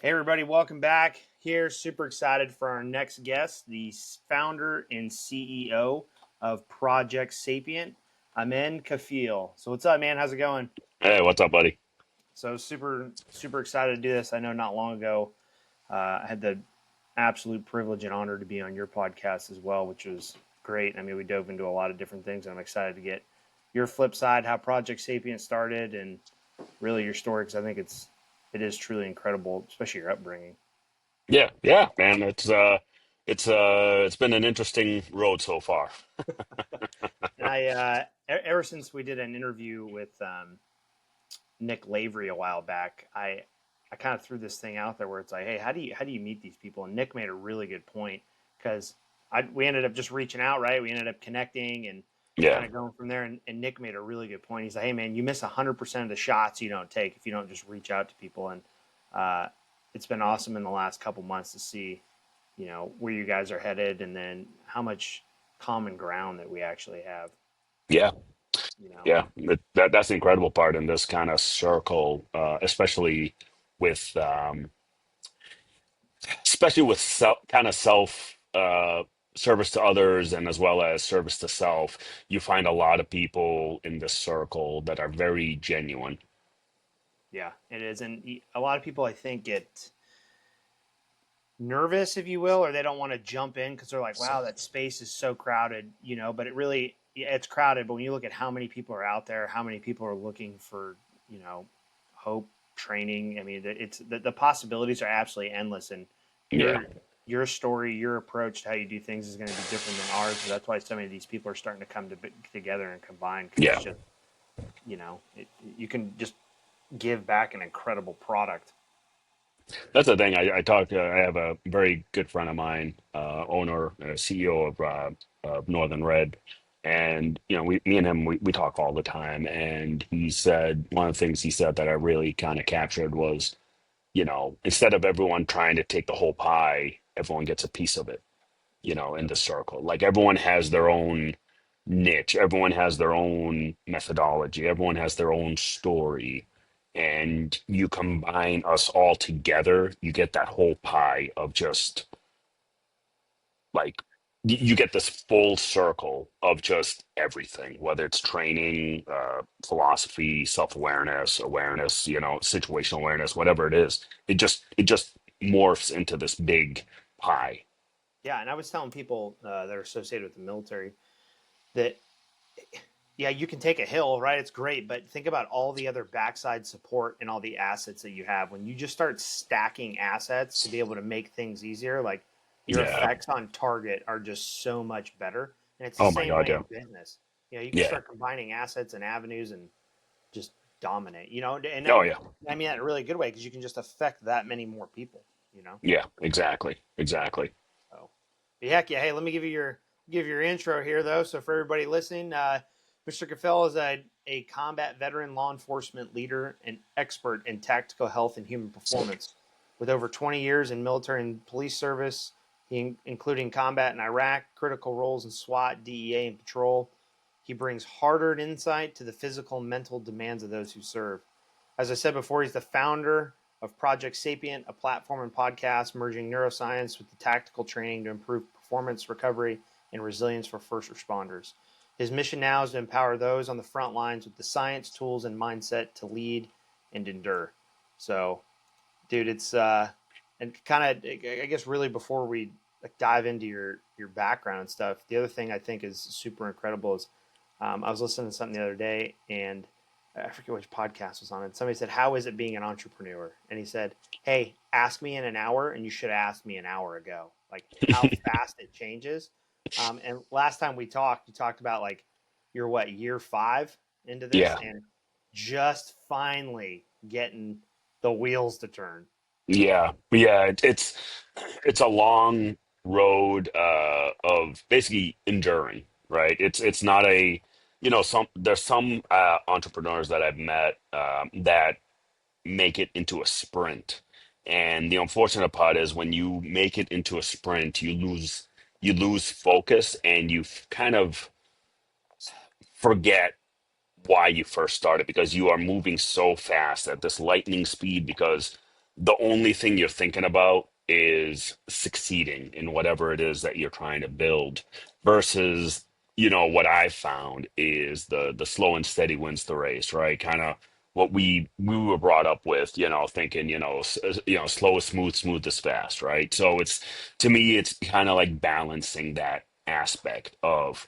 Hey, everybody, welcome back. Here, super excited for our next guest, the founder and CEO of Project Sapient, Ayman Kafel. So, what's up, man? How's it going? Hey, what's up, buddy? So, super excited to do this. I know not long ago, I had the absolute privilege and honor to be on your podcast as well, which was great. I mean, we dove into a lot of different things, and I'm excited to get your flip side, how Project Sapient started, and really your story, because I think it is truly incredible, especially your upbringing. Yeah, man. It's been an interesting road so far. And ever since we did an interview with Nick Lavery a while back, I kind of threw this thing out there where it's like, hey, how do you meet these people? And Nick made a really good point because we ended up just reaching out, right? We ended up connecting and Yeah, kind of going from there. And Nick made a really good point. He's like, hey, man, you miss 100% of the shots you don't take if you don't just reach out to people. And uh, it's been awesome in the last couple months to see, where you guys are headed, and then how much common ground that we actually have. yeah, You know, yeah. That's the incredible part in this kind of circle, with um, especially with kind of self service to others and as well as service to self. You find a lot of people in this circle that are very genuine. yeah, it is, and a lot of people I think get nervous, if you will, or they don't want to jump in because they're like, "Wow, that space is so crowded," But it really, yeah, it's crowded. But when you look at how many people are out there, how many people are looking for, hope, training. I mean, it's the possibilities are absolutely endless, and Yeah, your story, your approach to how you do things is going to be different than ours. So that's why so many of these people are starting to come together and combine because it's yeah. just, you can just give back an incredible product. That's the thing. I have a very good friend of mine, owner, CEO of Northern Red, and me and him, we talk all the time. And he said one of the things he said that I really kind of captured was, instead of everyone trying to take the whole pie, everyone gets a piece of it. In Yep. the circle, like everyone has their own niche, everyone has their own methodology, everyone has their own story, and you combine us all together, you get that whole pie of just like you get this full circle of just everything, whether it's training, philosophy, self-awareness, awareness, situational awareness, whatever it is. It just morphs into this big pie. Yeah, and I was telling people that are associated with the military that yeah, you can take a hill, right? It's great, but think about all the other backside support and all the assets that you have. When you just start stacking assets to be able to make things easier, like your Yeah. effects on target are just so much better. And it's the Oh my same God, way yeah. in business. You can Yeah. start combining assets and avenues and just dominate. And Oh yeah. I mean that in a really good way because you can just affect that many more people. You know. Yeah, exactly. Exactly. So, heck yeah. Hey, let me give your intro here though. So for everybody listening, Mr. Kafel is a combat veteran, law enforcement leader, and expert in tactical health and human performance. With over 20 years in military and police service, including combat in Iraq, critical roles in SWAT, DEA, and patrol, he brings hard-earned insight to the physical and mental demands of those who serve. As I said before, he's the founder of Project Sapient, a platform and podcast merging neuroscience with the tactical training to improve performance, recovery, and resilience for first responders. His mission now is to empower those on the front lines with the science, tools, and mindset to lead and endure. So, dude, it's and kind of I guess really before we like dive into your background and stuff, the other thing I think is super incredible is I was listening to something the other day and I forget which podcast was on it. Somebody said, "How is it being an entrepreneur?" And he said, "Hey, ask me in an hour, and you should have asked me an hour ago. Like how fast it changes." And last time we talked, you talked about like you're what year 5 into this, Yeah. and just finally getting the wheels to turn. Yeah. It's a long road of basically enduring, right? It's not there's some entrepreneurs that I've met that make it into a sprint. And the unfortunate part is when you make it into a sprint, you lose focus and kind of forget why you first started because you are moving so fast at this lightning speed because the only thing you're thinking about is succeeding in whatever it is that you're trying to build versus, what I found is the slow and steady wins the race, right? Kind of what we were brought up with, thinking, slow is smooth, smooth is fast, right? So it's, to me, it's kind of like balancing that aspect of,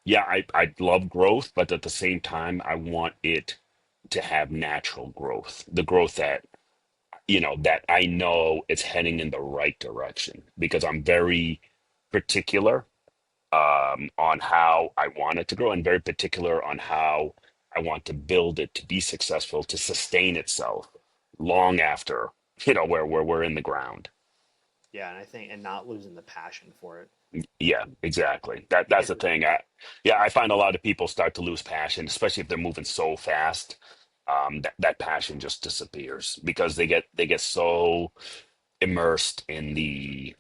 yeah, I love growth, but at the same time, I want it to have natural growth, the growth that I know it's heading in the right direction because I'm very particular on how I want it to grow and very particular on how I want to build it to be successful, to sustain itself long after, where we're in the ground. Yeah, and I think and not losing the passion for it. Yeah, exactly. That's Because the thing. Yeah, I find a lot of people start to lose passion, especially if they're moving so fast. That passion just disappears because they get so immersed in the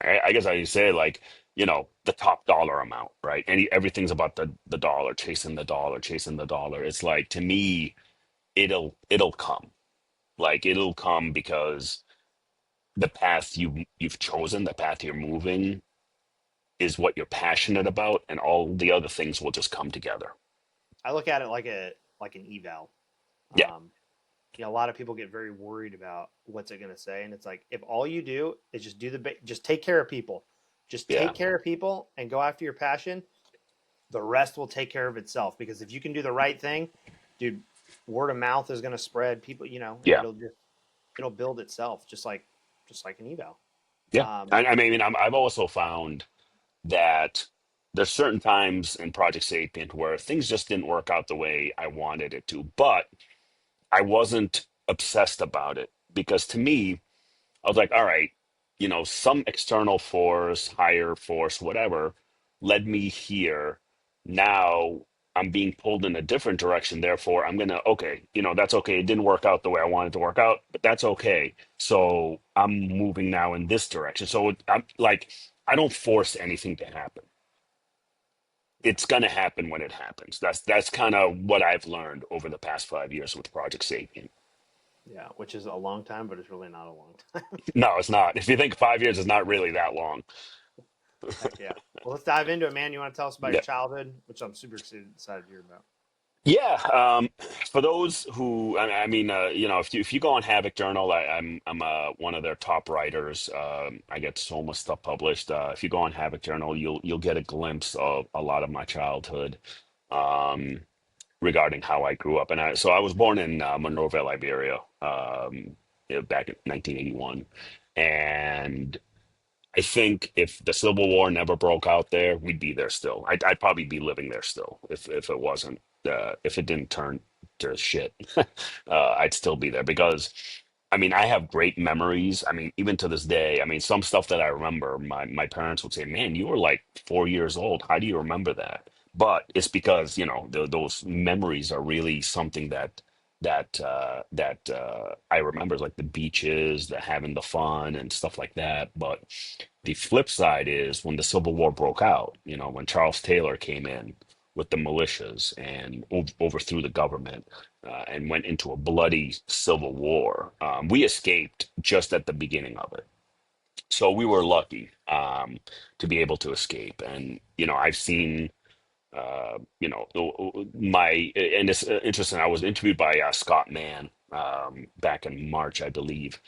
I guess I would say like the top dollar amount, right? And everything's about the dollar, chasing the dollar, chasing the dollar. It's like, to me, it'll come, like it'll come because the path you've chosen, the path you're moving is what you're passionate about, and all the other things will just come together. I look at it like an eval. Yeah, Um, a lot of people get very worried about what's it going to say, and it's like if all you do is just just take care of people, just yeah, take care of people, and go after your passion. The rest will take care of itself. Because if you can do the right thing, dude, word of mouth is going to spread. People, and yeah, it'll build itself, just like an eval. yeah. Um, I mean, I've also found that there's certain times in Project Sapient where things just didn't work out the way I wanted it to, but I wasn't obsessed about it because, to me, I was like, all right, some external force, higher force, whatever, led me here. Now I'm being pulled in a different direction. Therefore, I'm gonna, okay, that's okay. It didn't work out the way I wanted to work out, but that's okay. So I'm moving now in this direction. So I'm like, I don't force anything to happen. yeah, It's gonna happen when it happens. That's kind of what I've learned over the past 5 years with Project Sapient. yeah, which is a long time, but it's really not a long time. No, it's not. If you think 5 years is not really that long. Heck yeah. Well, let's dive into it, man. You want to tell us about your Yeah. childhood, which I'm super excited to hear about. Yeah, for those who, I mean, if you go on Havoc Journal, I'm one of their top writers. I get so much stuff published. If you go on Havoc Journal, you'll get a glimpse of a lot of my childhood, um, regarding how I grew up. And I was born in Monrovia, Liberia, back in 1981, and I think if the Civil War never broke out there, we'd be there still. I'd probably be living there still if it wasn't if it didn't turn to shit. I'd still be there because I mean I have great memories. I mean even to this day, I mean some stuff that I remember, my parents would say, "Man, you were like 4 years old. How do you remember that?" But it's because those memories are really something that I remember, like the beaches, the having the fun and stuff like that. But the flip side is when the Civil War broke out, when Charles Taylor came in with the militias and overthrew the government and went into a bloody civil war. We escaped just at the beginning of it. So we were lucky to be able to escape. And, I've seen, and it's interesting. I was interviewed by Scott Mann back in March, I believe,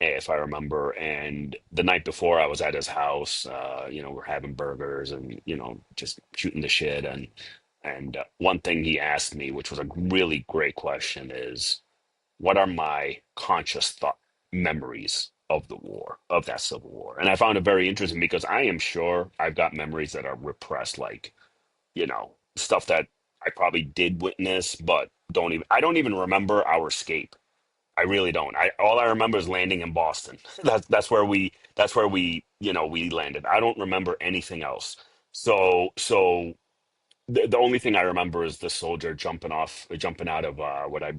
if I remember. And the night before, I was at his house. We're having burgers and just shooting the shit. And one thing he asked me, which was a really great question, is what are my conscious thought memories of the war, of that Civil War? And I found it very interesting because I am sure I've got memories that are repressed, like stuff that I probably did witness, but I don't even remember our escape. I really don't. All I remember is landing in Boston. That's where we landed. I don't remember anything else. So the only thing I remember is the soldier jumping out of what I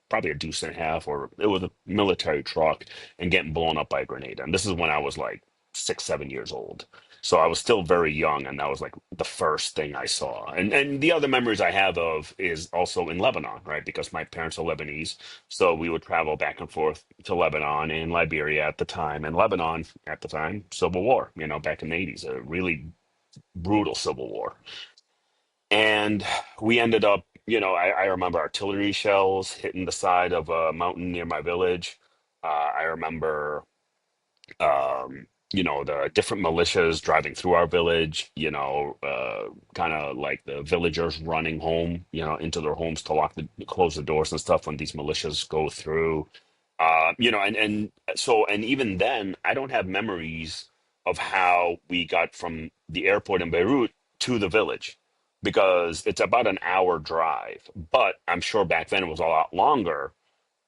probably a deuce and a half, or it was a military truck, and getting blown up by a grenade. And this is when I was like 6, 7 years old. So I was still very young, and that was like the first thing I saw. And the other memories I have of is also in Lebanon, right? Because my parents are Lebanese, so we would travel back and forth to Lebanon and Liberia at the time, and Lebanon at the time, civil war, back in the 80s, a really brutal civil war. And we ended up, I remember artillery shells hitting the side of a mountain near my village. I remember the different militias driving through our village, kind of like the villagers running home, into their homes to close the doors and stuff when these militias go through. And even then, I don't have memories of how we got from the airport in Beirut to the village because it's about an hour drive. But I'm sure back then it was a lot longer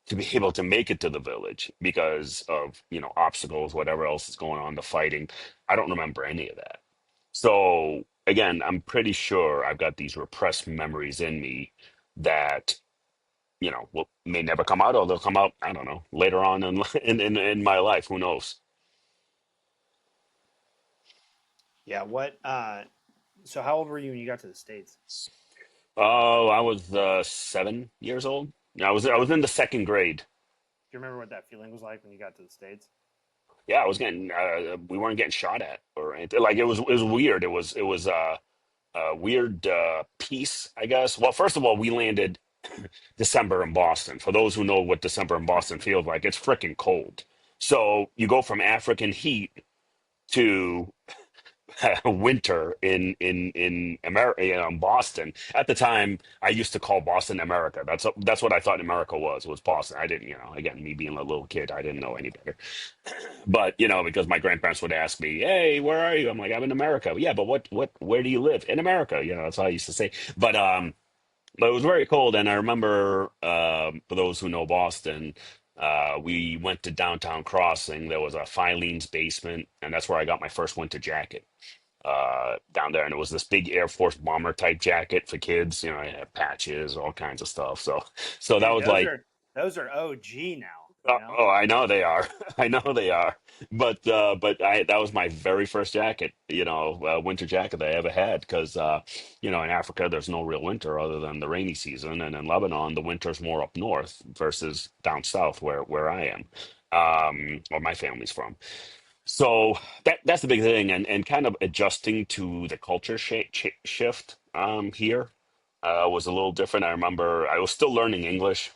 to be able to make it to the village because of obstacles, whatever else is going on, the fighting. I don't remember any of that. So again, I'm pretty sure I've got these repressed memories in me that may never come out, or they'll come out, I don't know, later on in in my life. Who knows? Yeah. What? So how old were you when you got to the States? Oh, I was 7 years old. I was in the second grade. Do you remember what that feeling was like when you got to the States? Yeah, I was getting. We weren't getting shot at or anything. Like it was weird. It was a weird piece, I guess. Well, first of all, we landed December in Boston. For those who know what December in Boston feels like, it's freaking cold. So you go from African heat to winter in America, in Boston. At the time, I used to call Boston America. That's what I thought America was Boston. I didn't, again, me being a little kid, I didn't know any better. But because my grandparents would ask me, "Hey, where are you?" I'm like, "I'm in America." Yeah, but where do you live? In America, that's how I used to say. But it was very cold, and I remember, for those who know Boston, we went to downtown Crossing. There was a Filene's basement, and that's where I got my first winter jacket, down there. And it was this big Air Force bomber type jacket for kids. It had patches, all kinds of stuff. So that Dude, was those like, are those are OG now. oh, I know they are. I know they are. But that was my very first jacket, winter jacket I ever had because in Africa there's no real winter other than the rainy season, and in Lebanon the winter's more up north versus down south where I am, or my family's from. So that's the big thing, and kind of adjusting to the culture shift here was a little different. I remember I was still learning English.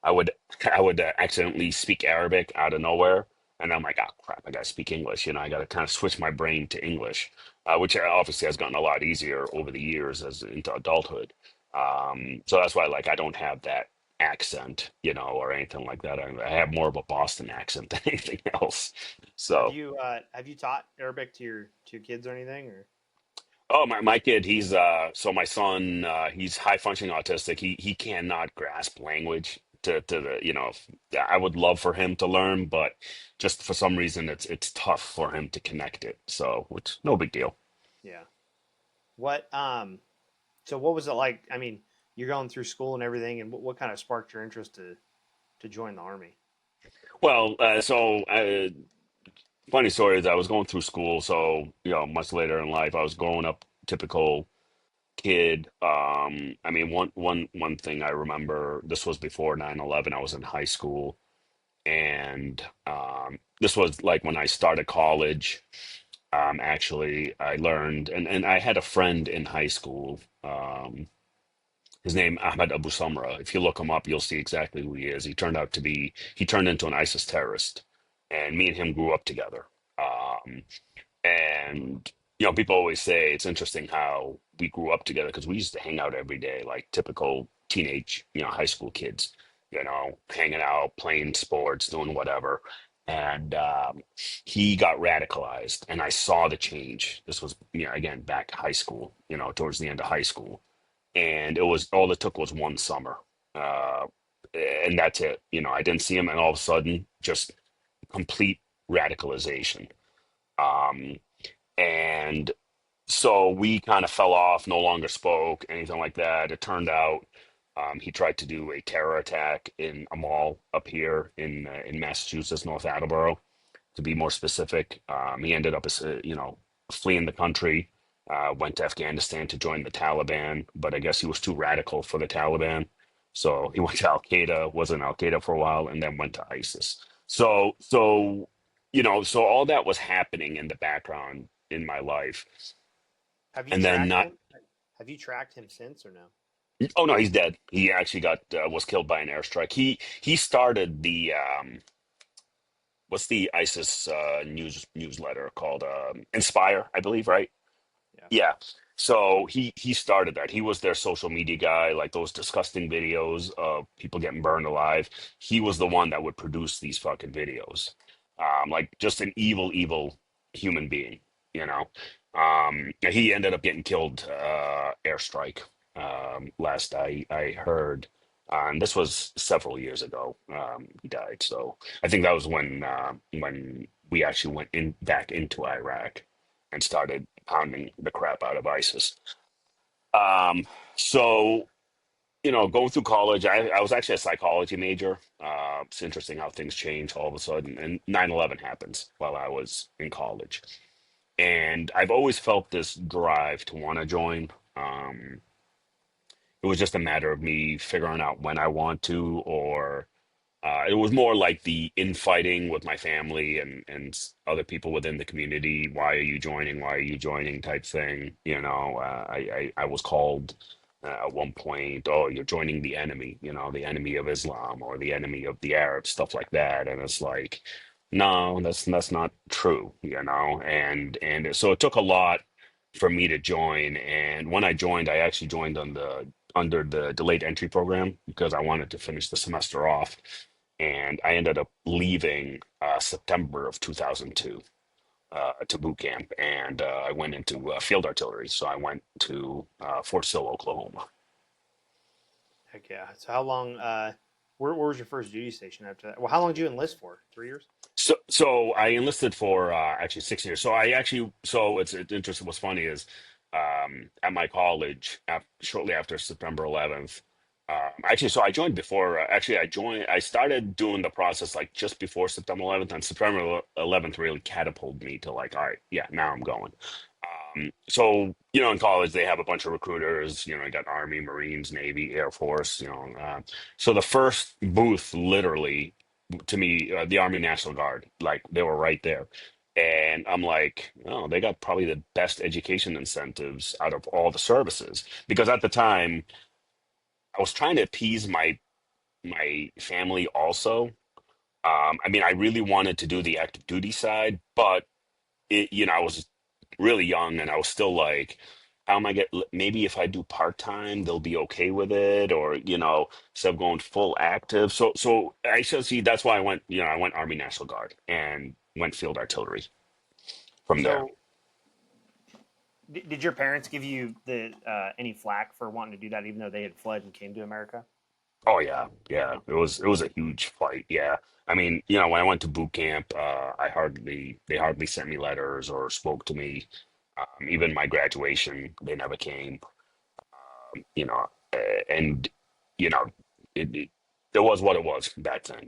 I would I would accidentally speak Arabic out of nowhere, and I'm like, oh crap, I gotta speak English. I gotta kind of switch my brain to English, which obviously has gotten a lot easier over the years as into adulthood. So that's why, like, I don't have that accent, or anything like that. I have more of a Boston accent than anything else. So. Have you taught Arabic to your kids or anything? Or Oh, my kid, so my son, he's high functioning autistic. He cannot grasp language to the, I would love for him to learn, but just for some reason it's tough for him to connect it. So, which no big deal. yeah. What So what was it like? I mean, you're going through school and everything, and what kind of sparked your interest to join the army? Well, funny story is I was going through school, so much later in life, I was growing up typical kid. I mean, one thing I remember, this was before 9/11. I was in high school, and this was like when I started college. Actually, I learned, and I had a friend in high school. His name Ahmed Abu Samra. If you look him up, you'll see exactly who he is. He turned into an ISIS terrorist, and me and him grew up together. Um, and people always say it's interesting how we grew up together because we used to hang out every day, like typical teenage, high school kids, hanging out, playing sports, doing whatever. And he got radicalized, and I saw the change. This was, again, back high school, towards the end of high school, and it was all it took was one summer, uh, and that's it. I didn't see him, and all of a sudden, just complete radicalization. Um, and so we kind of fell off, no longer spoke, anything like that. It turned out he tried to do a terror attack in a mall up here in Massachusetts, North Attleboro. to be more specific. He ended up, fleeing the country, went to Afghanistan to join the Taliban, but I guess he was too radical for the Taliban. So he went to Al Qaeda, was in Al Qaeda for a while, and then went to ISIS. So all that was happening in the background in my life. Have you And then tracked not, him? Have you tracked him since or no? oh no, he's dead. He actually was killed by an airstrike. He started what's the ISIS newsletter called Inspire, I believe, right? Yeah. Yeah. So he started that. He was their social media guy, like those disgusting videos of people getting burned alive. He was the one that would produce these fucking videos. Like just an evil, evil human being, you know. He ended up getting killed airstrike. Last I heard. And this was several years ago. He died. So I think that was when we actually went in back into Iraq and started pounding the crap out of ISIS. Um, so, going through college, I was actually a psychology major. It's interesting how things change all of a sudden. And 9/11 happens while I was in college. And I've always felt this drive to want to join. It was just a matter of me figuring out when I want to, or it was more like the infighting with my family and other people within the community. Why are you joining? Why are you joining? Type thing. I was called at one point, oh, you're joining the enemy. The enemy of Islam or the enemy of the Arabs, stuff like that. And it's like, no, that's not true. And so it took a lot for me to join. And when I joined, I actually joined under the delayed entry program because I wanted to finish the semester off, and I ended up leaving September of 2002 to boot camp, and I went into field artillery. So I went to Fort Sill, Oklahoma. Heck yeah. So how long? Where was your first duty station after that? Well, how long did you enlist for? 3 years. So I enlisted for actually 6 years. It's interesting. What's funny is at my college, shortly after September 11th. Actually, so I joined before. I started doing the process like just before September 11th, and September 11th really catapulted me to like, all right, yeah, now I'm going. So in college they have a bunch of recruiters. You got Army, Marines, Navy, Air Force. So the first booth, literally, to me, the Army National Guard, like they were right there. And I'm like, oh, they got probably the best education incentives out of all the services. Because at the time, I was trying to appease my family also. I mean, I really wanted to do the active duty side, but I was really young and I was still like, how am I maybe if I do part-time, they'll be okay with it, or instead of going full active. So I should see that's why I went Army National Guard and went field artillery from there. So did your parents give you the any flack for wanting to do that, even though they had fled and came to America? Oh yeah, yeah. It was a huge fight. Yeah. I mean, when I went to boot camp, they hardly sent me letters or spoke to me. Even my graduation, they never came. You know, and you know, it was what it was back then.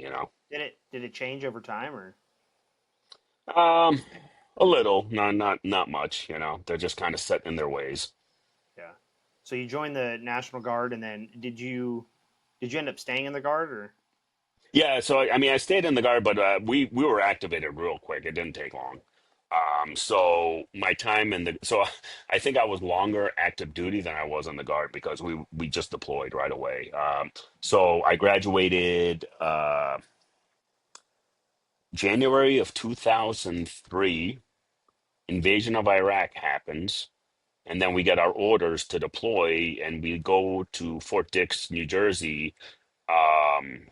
Did it change over time or? Um, a little, not much. They're just kind of set in their ways. Yeah. So you joined the National Guard, and then did you end up staying in the Guard or? Yeah, so I mean, I stayed in the guard, but we were activated real quick. It didn't take long. So my time so I think I was longer active duty than I was in the guard because we just deployed right away. So I graduated January of 2003. Invasion of Iraq happens, and then we get our orders to deploy, and we go to Fort Dix, New Jersey. Um,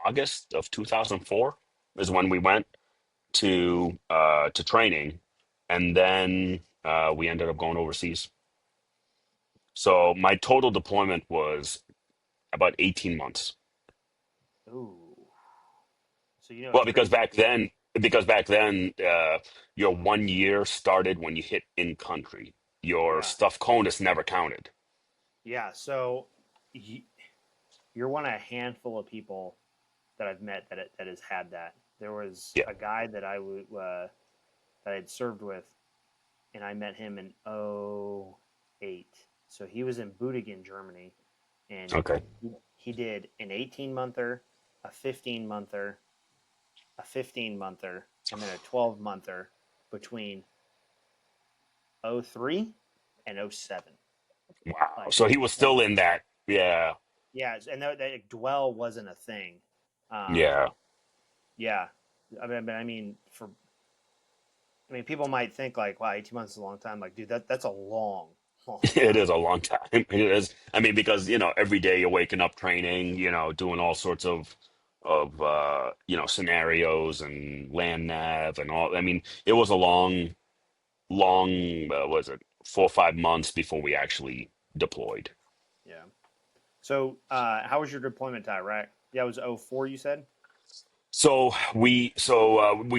August of 2004 is when we went to training, and then we ended up going overseas. So my total deployment was about 18 months. Ooh. So it's Well, because crazy. back then, your 1 year started when you hit in country. Your Yeah. stuff CONUS never counted. Yeah. So y- you're one of a handful of people that I've met that has had that. There was Yeah. a guy that that I'd served with, and I met him in '08. So he was in Budigen, Germany, and Okay. he did an 18-monther, a 15-monther, a 15-monther, and then a 12-monther between '03 and '07. Wow. Like, So he was like still in that. Yeah. yeah, and that dwell wasn't a thing. Um, Yeah. yeah, I mean, people might think like, wow, 18 months is a long time. Like, dude, that's a long, long It time. is a long time. It is. I mean, because every day you're waking up, training, doing all sorts of scenarios and land nav and all. I mean, it was a long, was it 4 or 5 months before we actually deployed. Yeah. So, how was your deployment to Iraq? Yeah, it was '04. You said. So we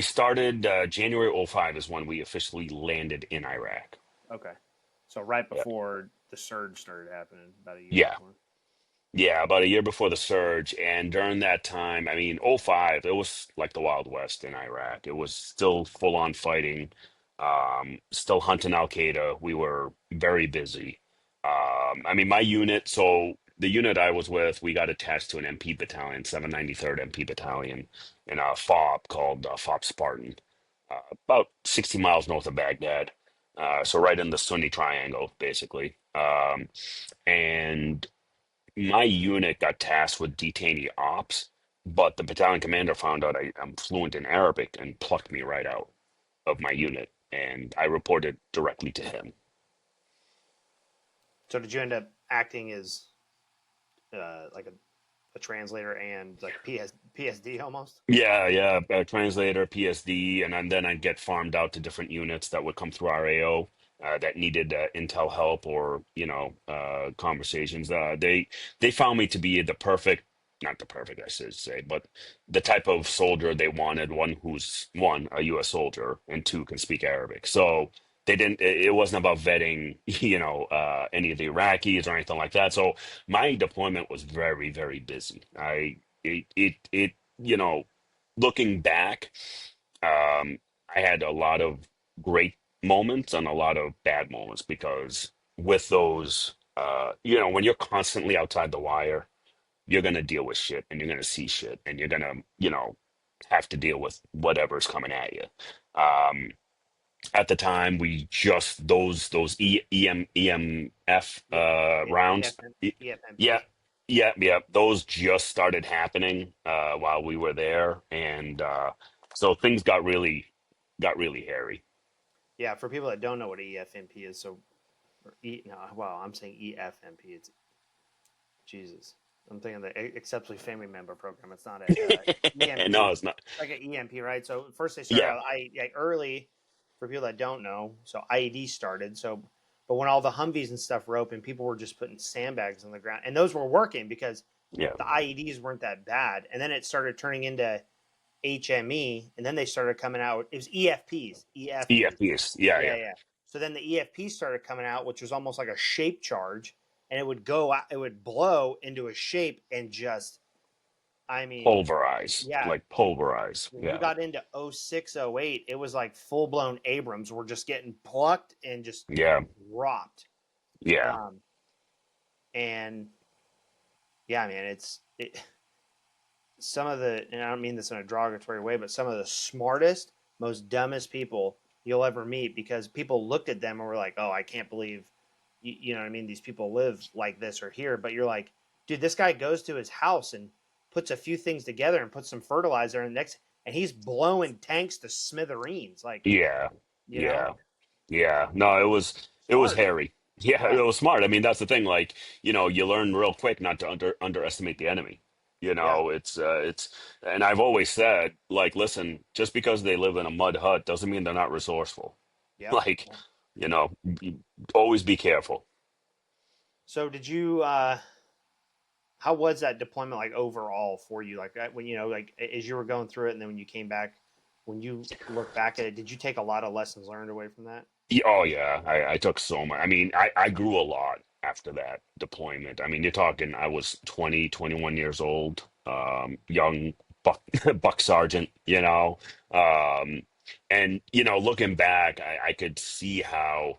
started January '05 is when we officially landed in Iraq. Okay. So right Yeah. before the surge started happening, about a year Yeah. before. Yeah, about a year before the surge. And during that time, I mean, '05, it was like the Wild West in Iraq. It was still full on fighting, still hunting Al Qaeda. We were very busy. I mean, my unit, so the unit I was with, we got attached to an MP battalion, 793rd MP battalion, in a FOB called FOB Spartan, about 60 miles north of Baghdad. So right in the Sunni Triangle, basically. And my unit got tasked with detainee ops, but the battalion commander found out I'm fluent in Arabic and plucked me right out of my unit, and I reported directly to him. So did you end up acting as like a translator and like PSD almost? Yeah, yeah, translator, PSD, and then I'd get farmed out to different units that would come through RAO that needed intel help or conversations. They found me to be the perfect, not the perfect, I should say, but the type of soldier they wanted. One who's one a U.S. soldier and two can speak Arabic. So they didn't. It wasn't about vetting, any of the Iraqis or anything like that. So my deployment was very, very busy. It you know, looking back, I had a lot of great moments and a lot of bad moments because with those, when you're constantly outside the wire, you're going to deal with shit and you're going to see shit and you're going to, have to deal with whatever's coming at you. Um, at the time, we just those EMF Yeah. rounds. EFM, Yeah, EFMP. yeah. Those just started happening while we were there, and so things got really hairy. Yeah, for people that don't know what EFMP is, so no, well, I'm saying EFMP. It's Jesus. I'm thinking the Exceptionally Family Member Program. It's not a No, EMP. it's not. Like an EMP, right? So first they started Yeah, out like early for people that don't know. So IED started. So, but when all the Humvees and stuff were open, people were just putting sandbags on the ground, and those were working because yeah. the IEDs weren't that bad. And then it started turning into HME, and then they started coming out. It was EFPs, EFPs. EFPs. Yeah, Yeah, yeah, yeah. So then the EFP started coming out, which was almost like a shape charge, and it would go out, it would blow into a shape and just, I mean, pulverize, yeah. like pulverize. When you Yeah, got into '06, '08, it was like full blown Abrams were just getting plucked and just yeah, dropped. yeah, Um, and yeah, man, some of the, and I don't mean this in a derogatory way, but some of the smartest, most dumbest people you'll ever meet because people looked at them and were like, "Oh, I can't believe, you know what I mean? These people live like this or here." But you're like, dude, this guy goes to his house and puts a few things together and puts some fertilizer in the next, and he's blowing tanks to smithereens. Like, yeah, you know, yeah. Yeah, no, it was smart. hairy. Yeah, Yeah, it was smart. I mean, that's the thing. Like, you learn real quick not to underestimate the enemy. yeah, And I've always said, like, listen, just because they live in a mud hut doesn't mean they're not resourceful. yep. Like, always be careful. So, did you? How was that deployment like overall for you? Like when like as you were going through it, and then when you came back, when you look back at it, did you take a lot of lessons learned away from that? Oh yeah, I took so much. I mean, I grew a lot after that deployment. I mean, you're talking I was 20, 21 years old, young buck buck sergeant, um, and looking back, I could see how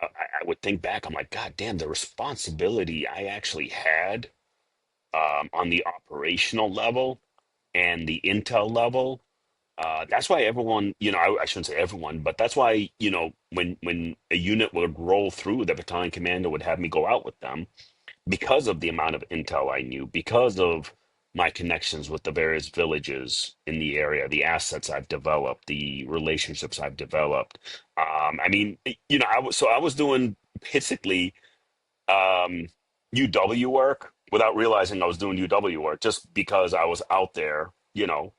I would think back. I'm like, God damn, the responsibility I actually had on the operational level and the intel level. That's why everyone, I shouldn't say everyone, but that's why, when a unit would roll through, the battalion commander would have me go out with them because of the amount of intel I knew, because of my connections with the various villages in the area, the assets I've developed, the relationships I've developed. I mean, I was doing basically um, UW work without realizing I was doing UW work just because I was out there,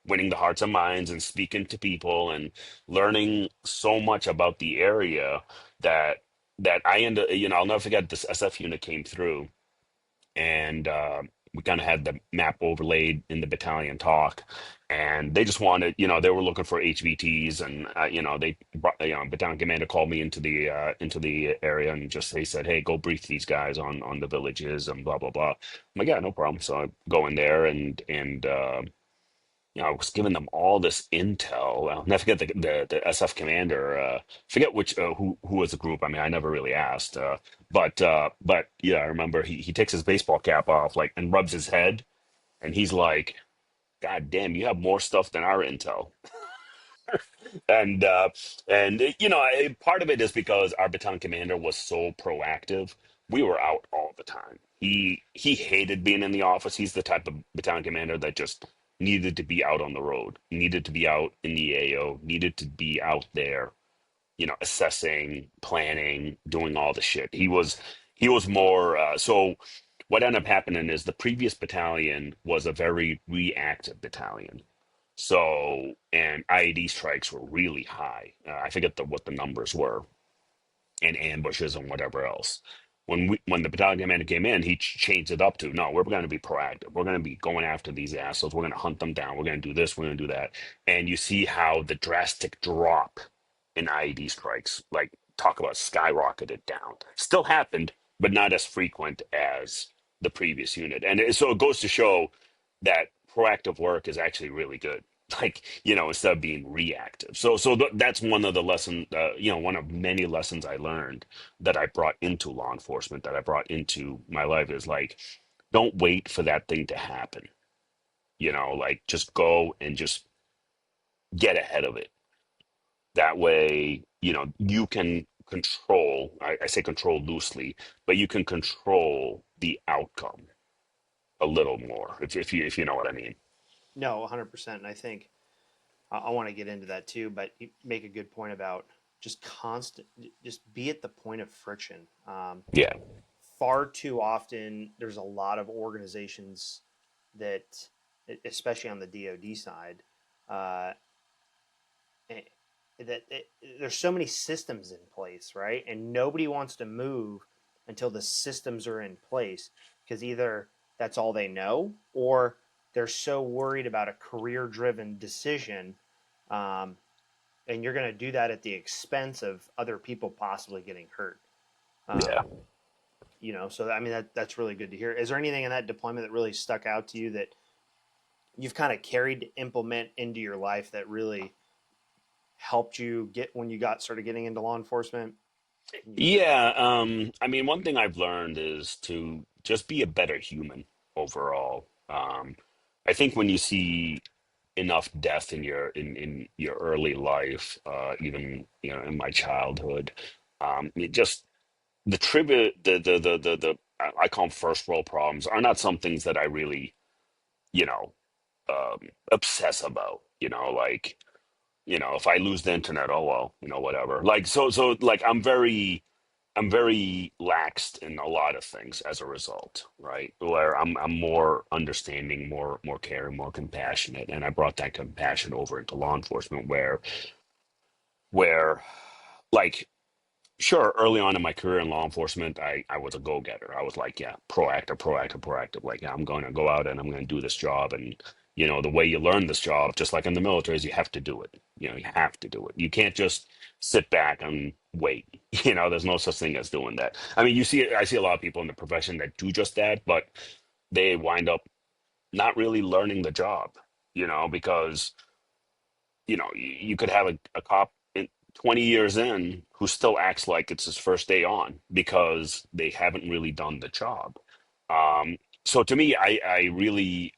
winning the hearts and minds and speaking to people and learning so much about the area that I ended, I'll never forget this SF unit came through and we kind of had the map overlaid in the battalion talk, and they just wanted, they were looking for HVTs, and they brought, battalion commander called me into the area and just they said, hey, go brief these guys on the villages and blah blah blah. I'm like, yeah, no problem. So I go in there and I was giving them all this intel. I'll never forget the SF commander. Forget which who was the group. I mean, I never really asked. But yeah, I remember he takes his baseball cap off like and rubs his head, and he's like, "God damn, you have more stuff than our intel." And part of it is because our battalion commander was so proactive. We were out all the time. He hated being in the office. He's the type of battalion commander that just needed to be out on the road, needed to be out in the AO, needed to be out there, assessing, planning, doing all the shit. He was more so what ended up happening is the previous battalion was a very reactive battalion. So, and IED strikes were really high. I forget what the numbers were, and ambushes and whatever else. When the battalion commander came in, he changed it up to no, we're going to be proactive. We're going to be going after these assholes. We're going to hunt them down. We're going to do this. We're going to do that. And you see how the drastic drop in IED strikes, like talk about skyrocketed down, still happened, but not as frequent as the previous unit. So it goes to show that proactive work is actually really good. Like, instead of being reactive. That's one of the lesson, one of many lessons I learned that I brought into law enforcement, that I brought into my life is like, don't wait for that thing to happen. Like just go and just get ahead of it. That way, you can control, I say control loosely, but you can control the outcome a little more, if you know what I mean. No, 100%. And I think I want to get into that too, but you make a good point about just constant, just be at the point of friction. Yeah. Far too often, there's a lot of organizations that, especially on the DoD side, uh, eh, there's so many systems in place, right? And nobody wants to move until the systems are in place because either that's all they know or they're so worried about a career driven decision. Um, and you're going to do that at the expense of other people possibly getting hurt. Yeah. Um, so I mean, that's really good to hear. Is there anything in that deployment that really stuck out to you that you've kind of carried to implement into your life that really helped you get when you got started getting into law enforcement? Can you share? Yeah, I mean, one thing I've learned is to just be a better human overall. I think when you see enough death in your early life, even in my childhood, it just the trivia, the I call them first world problems are not some things that I really you know obsess about. Like if I lose the internet, oh well, whatever. Like like I'm very laxed in a lot of things as a result, right? Where I'm more understanding, more caring, more compassionate, and I brought that compassion over into law enforcement, where like sure, early on in my career in law enforcement, I was a go-getter. I was like, yeah, proactive, proactive, proactive. Like, yeah, I'm going to go out and I'm going to do this job. And, the way you learn this job, just like in the military, is you have to do it. You have to do it. You can't just sit back and wait. There's no such thing as doing that. I mean, I see a lot of people in the profession that do just that, but they wind up not really learning the job. because you could have a cop 20 years in who still acts like it's his first day on because they haven't really done the job. Um, so to me, I really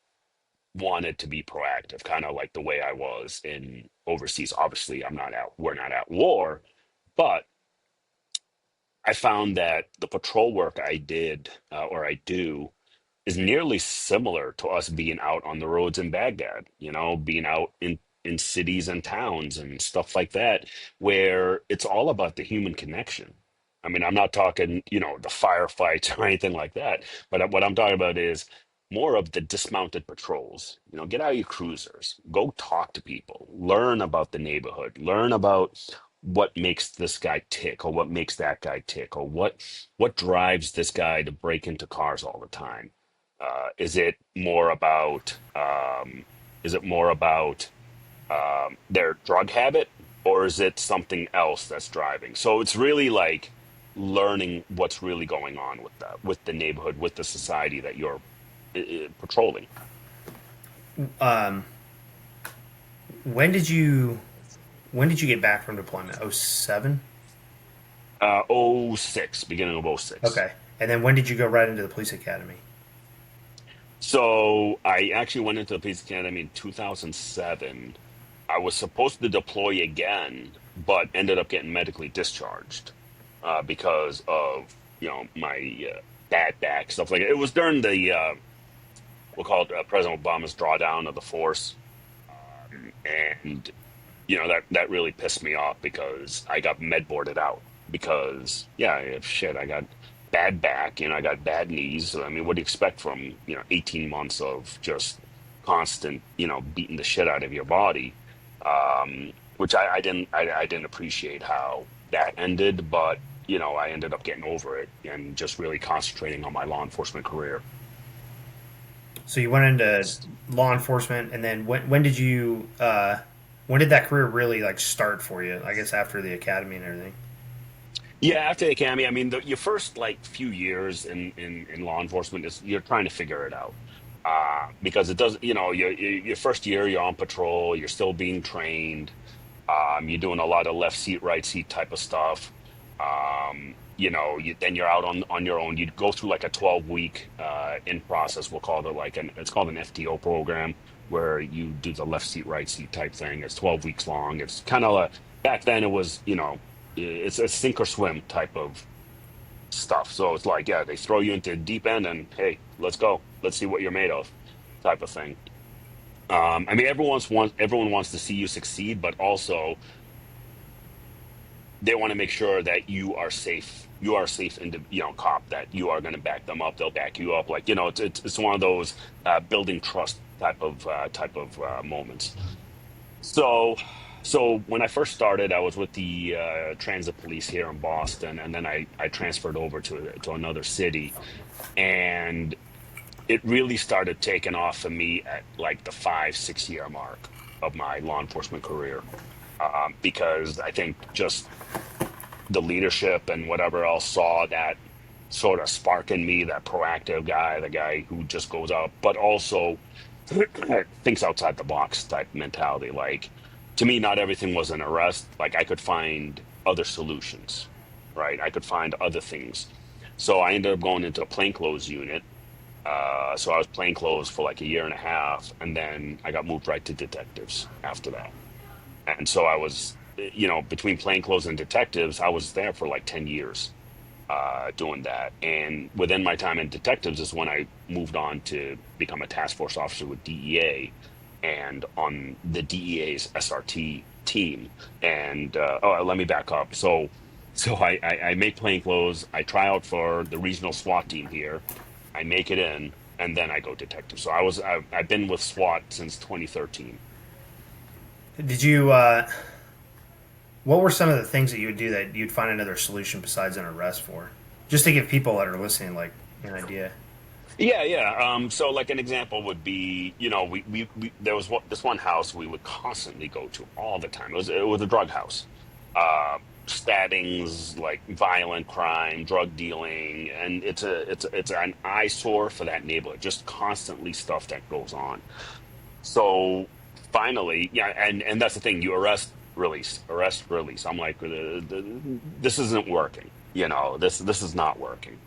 wanted to be proactive, kind of like the way I was in overseas. Obviously, we're not at war, but I found that the patrol work I did or I do is nearly similar to us being out on the roads in Baghdad, being out in cities and towns and stuff like that, where it's all about the human connection. I mean, I'm not talking, the firefights or anything like that, but what I'm talking about is more of the dismounted patrols. Get out your cruisers, go talk to people, learn about the neighborhood, learn about what makes this guy tick or what makes that guy tick or what drives this guy to break into cars all the time. Is it more about their drug habit, or is it something else that's driving? So it's really like learning what's really going on with the neighborhood, with the society that you're patrolling. Um, when did you when did you get back from deployment? Oh seven. Oh six, beginning of oh six. Okay. And then when did you go right into the police academy? So I actually went into the police academy in 2007. I was supposed to deploy again, but ended up getting medically discharged because of my bad back stuff like that. It was during the we'll call it President Obama's drawdown of the force, and that really pissed me off because I got med boarded out because shit, I got bad back, I got bad knees. I mean, what do you expect from 18 months of just constant beating the shit out of your body, which I didn't appreciate how that ended, but I ended up getting over it and just really concentrating on my law enforcement career. So you went into law enforcement, and then when did that career really like start for you? I guess after the academy and everything. Yeah, after the academy, I mean, your first like few years in law enforcement is you're trying to figure it out, because it does, your first year you're on patrol, you're still being trained, you're doing a lot of left seat, right seat type of stuff. Then you're out on your own. You go through like a 12-week in process. We'll call it it's called an FTO program where you do the left seat, right seat type thing. It's 12 weeks long. It's kind of back then it was, it's a sink or swim type of stuff. So it's like, yeah, they throw you into the deep end and hey, let's go. Let's see what you're made of type of thing. I mean, everyone wants to see you succeed, but also they want to make sure that you are safe. You are safe in the cop, that you are going to back them up. They'll back you up. Like it's one of those building trust type of moments. So so when I first started, I was with the transit police here in Boston, and then I transferred over to another city, and it really started taking off for me at like the 5 6 year mark of my law enforcement career, because I think just the leadership and whatever else saw that sort of spark in me, that proactive guy, the guy who just goes out, but also thinks outside the box type mentality. Like, to me, not everything was an arrest. Like, I could find other solutions, right? I could find other things. So I ended up going into a plainclothes unit. So I was plainclothes for like a year and a half, and then I got moved right to detectives after that. And so I was, between plainclothes and detectives, I was there for like 10 years doing that. And within my time in detectives is when I moved on to become a task force officer with DEA and on the DEA's SRT team. And let me back up. So I make plainclothes. I try out for the regional SWAT team here. I make it in, and then I go detective. So I've been with SWAT since 2013. Did you? What were some of the things that you would do that you'd find another solution besides an arrest for? Just to give people that are listening like an idea. Yeah, yeah. So like an example would be, there was this one house we would constantly go to all the time. It was a drug house. Stabbings, like violent crime, drug dealing, and it's an eyesore for that neighborhood. Just constantly stuff that goes on. So finally, yeah, and that's the thing. You arrest, release. I'm like, this isn't working. This is not working.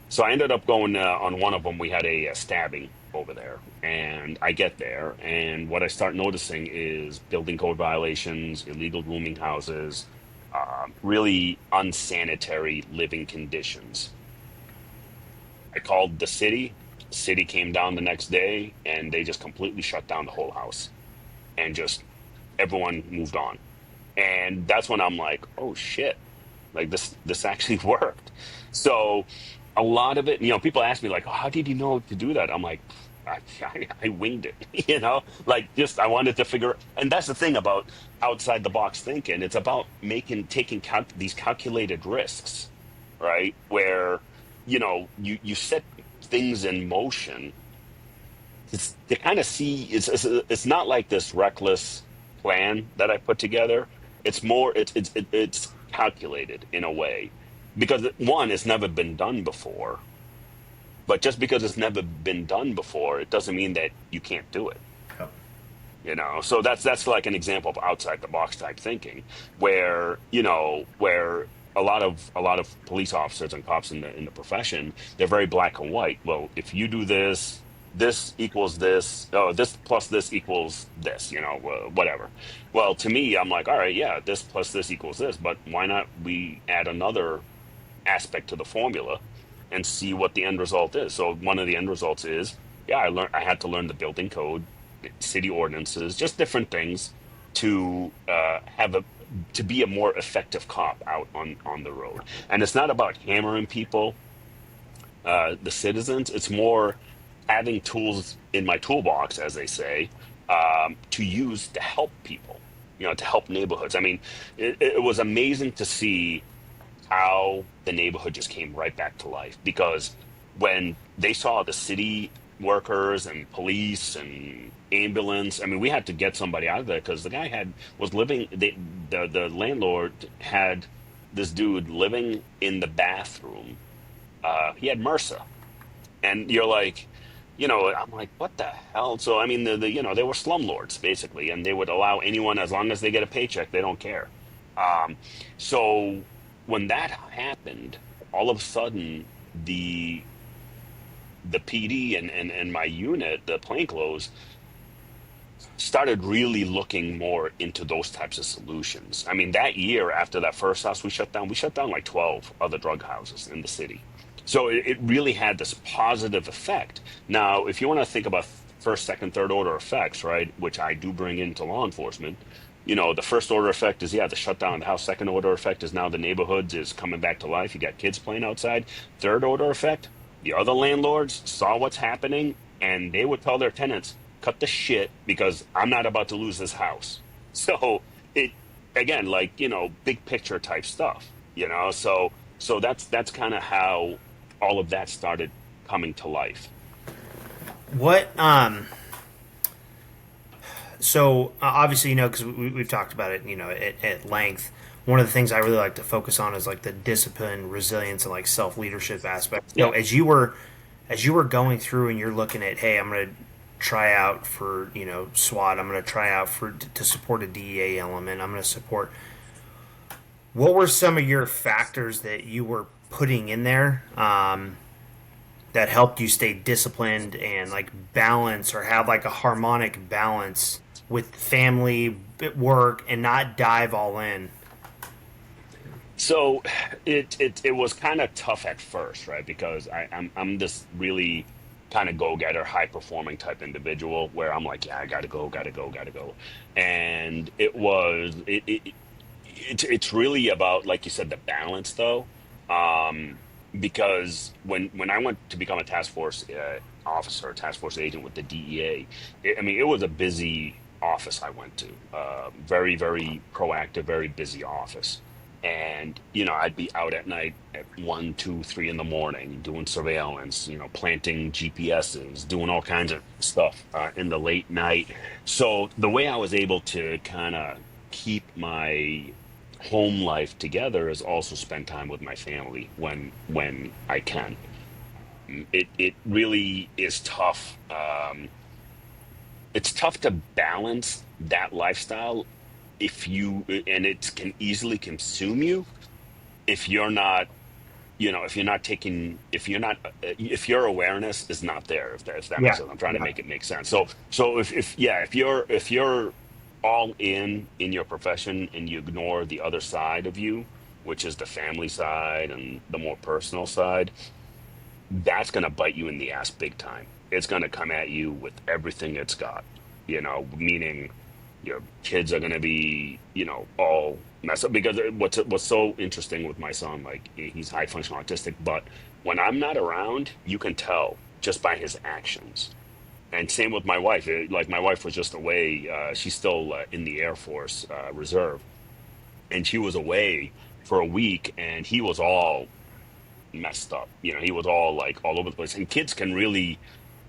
So I ended up going on one of them. We had a stabbing over there, and I get there, and what I start noticing is building code violations, illegal rooming houses, really unsanitary living conditions. I called the city. City came down the next day, and they just completely shut down the whole house, and just everyone moved on. And that's when I'm like, oh shit, like this actually worked. So a lot of it, people ask me like, oh, how did you know to do that? I'm like, I winged it, like just I wanted to figure. And that's the thing about outside the box thinking. It's about taking these calculated risks, right? Where you set things in motion. It's to kind of see. It's not like this reckless plan that I put together. It's more. It's calculated in a way because one, it's never been done before. But just because it's never been done before, it doesn't mean that you can't do it. Yep. So that's like an example of outside the box type thinking, where where a lot of police officers and cops in the profession, they're very black and white. Well, if you do this, this equals this. Oh, this plus this equals this. Whatever. Well, to me, I'm like, all right, yeah, this plus this equals this. But why not we add another aspect to the formula and see what the end result is? So one of the end results is, yeah, I had to learn the building code, city ordinances, just different things to to be a more effective cop out on the road. And it's not about hammering people, the citizens. It's more having tools in my toolbox, as they say, to use to help people, to help neighborhoods. I mean, it was amazing to see how the neighborhood just came right back to life, because when they saw the city workers and police and ambulance, I mean, we had to get somebody out of there because the guy was living. The landlord had this dude living in the bathroom. He had MRSA, and you're like, I'm like, what the hell? So I mean, they were slumlords basically, and they would allow anyone as long as they get a paycheck, they don't care. Um, so when that happened, all of a sudden the PD and my unit, the plainclothes, started really looking more into those types of solutions. I mean, that year after that first house we shut down like 12 other drug houses in the city. So it really had this positive effect. Now, if you want to think about first, second, third order effects, right, which I do bring into law enforcement, the first order effect is, yeah, the shutdown of the house. Second order effect is now the neighborhoods is coming back to life. You got kids playing outside. Third order effect, the other landlords saw what's happening and they would tell their tenants, cut the shit because I'm not about to lose this house. So it, again, like, big picture type stuff, so that's kind of how all of that started coming to life. What so obviously, because we've talked about it, at length. One of the things I really like to focus on is like the discipline, resilience, and like self leadership aspect. Yeah. As you were going through and you're looking at, hey, I'm going to try out for SWAT. I'm going to try out to support a DEA element. I'm going to support. What were some of your factors that you were putting in there that helped you stay disciplined and like balance or have like a harmonic balance with family, work, and not dive all in? So it was kind of tough at first, right? Because I'm this really kind of go getter, high performing type individual where I'm like, yeah, I gotta go, gotta go, gotta go, and it's really about, like you said, the balance though, because when I went to become a task force officer, task force agent with the DEA, I mean, it was a busy office I went to, very, very proactive, very busy office. And, I'd be out at night at 1, 2, 3 in the morning doing surveillance, planting GPSs, doing all kinds of stuff in the late night. So the way I was able to kind of keep my home life together is also spend time with my family when I can. It really is tough. it's tough to balance that lifestyle if you and it can easily consume you if you're not, if you're not taking, if your awareness is not there, if that makes Yeah, sense. I'm trying to yeah, make it make sense. So if yeah, if you're all in your profession and you ignore the other side of you, which is the family side and the more personal side, that's going to bite you in the ass big time. It's going to come at you with everything it's got, meaning your kids are going to be, all messed up because what's so interesting with my son, like he's high functional autistic, but when I'm not around, you can tell just by his actions. And same with my wife. Like my wife was just away. She's still in the Air Force Reserve, and she was away for a week, and he was all messed up. He was all like all over the place. And kids can really